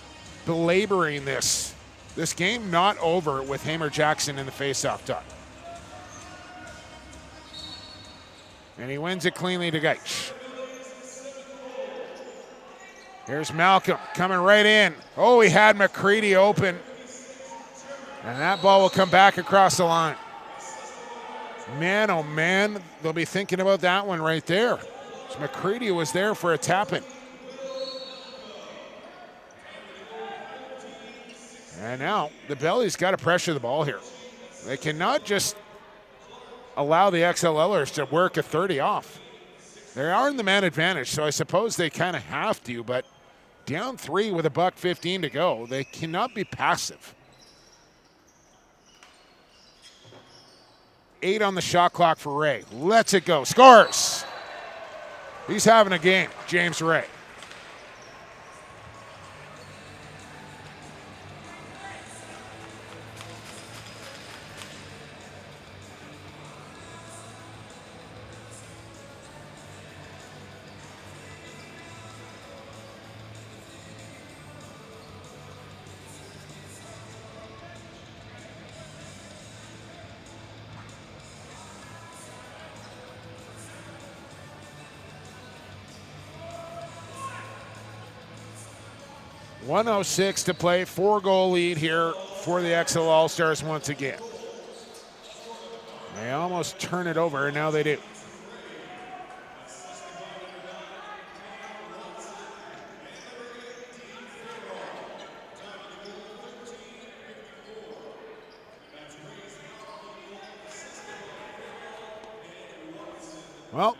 belaboring this. This game not over with Hamer Jackson in the faceoff dot. And he wins it cleanly to Geich. Here's Malcolm coming right in. Oh, he had McCready open. And that ball will come back across the line. Man, oh man, they'll be thinking about that one right there. McCready was there for a tap-in. And now the Bellies got to pressure the ball here. They cannot just allow the XLLers to work a 30 off. They are in the man advantage, so I suppose they kind of have to, but down 3 with $1:15 to go, they cannot be passive. 8 on the shot clock for Ray. Lets it go. Scores! He's having a game, James Ray. .106 to play, 4-goal lead here for the XL All-Stars once again. They almost turn it over, and now they do. Well,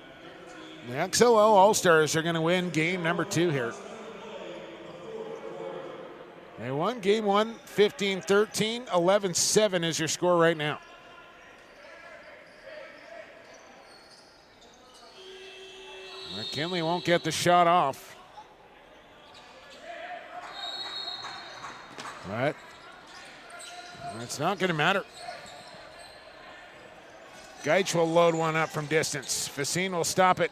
the XLL All-Stars are going to win game number 2 here. They won game 1, 15-13, 11-7 is your score right now. McKinley won't get the shot off. But it's not going to matter. Geich will load one up from distance. Facine will stop it.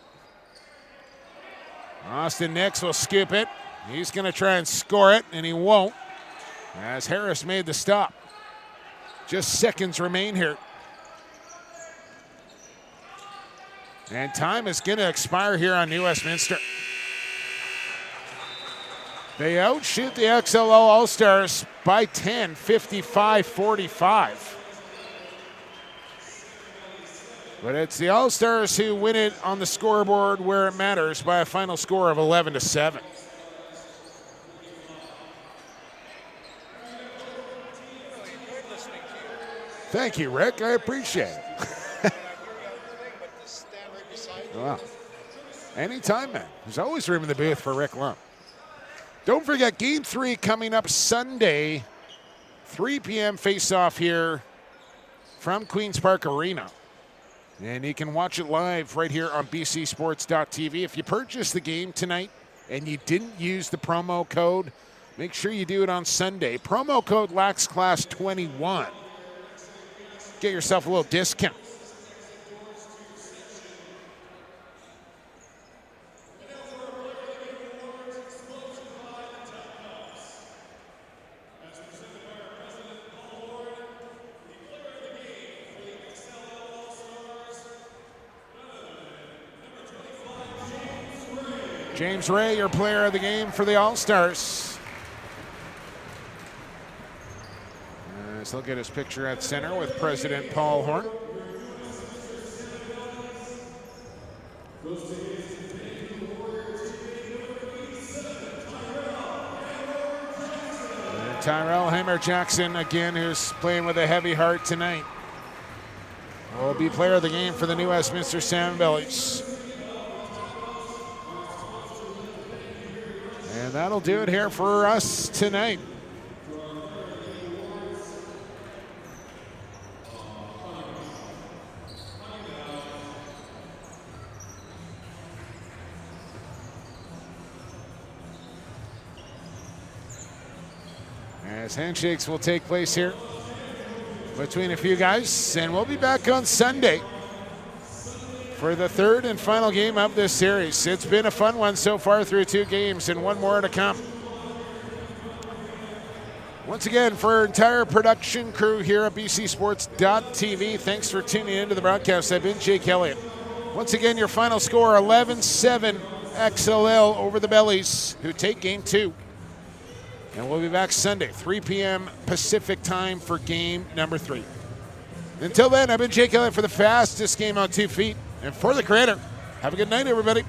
Austin Nix will scoop it. He's going to try and score it, and he won't, as Harris made the stop. Just seconds remain here. And time is going to expire here on New Westminster. They outshoot the XLL All-Stars by 10, 55-45. But it's the All-Stars who win it on the scoreboard where it matters by a final score of 11-7. Thank you, Rick. I appreciate it. Wow. Anytime, man. There's always room in the booth for Rick Lum. Don't forget, Game 3 coming up Sunday, 3 p.m. face-off here from Queen's Park Arena. And you can watch it live right here on bcsports.tv. If you purchase the game tonight and you didn't use the promo code, make sure you do it on Sunday. Promo code LAXClass21. Get yourself a little discount. James Ray, your player of the game for the All-Stars. Let's look at his picture at center with President Paul Horn. And Tyrell Hamer Jackson again, who's playing with a heavy heart tonight. will be player of the game for the New Westminster Salmonbellies. And that'll do it here for us tonight. As handshakes will take place here between a few guys, and we'll be back on Sunday for the third and final game of this series. It's been a fun one so far through 2 games, and 1 more to come. Once again, for our entire production crew here at bcsports.tv, thanks for tuning into the broadcast. I've been Jake Elliott. Once again, your final score, 11-7 XLL over the Bellies, who take game 2. And we'll be back Sunday, 3 p.m. Pacific time for game number 3. Until then, I've been Jake Elliott for the fastest game on 2 feet. And for the creator, have a good night, everybody.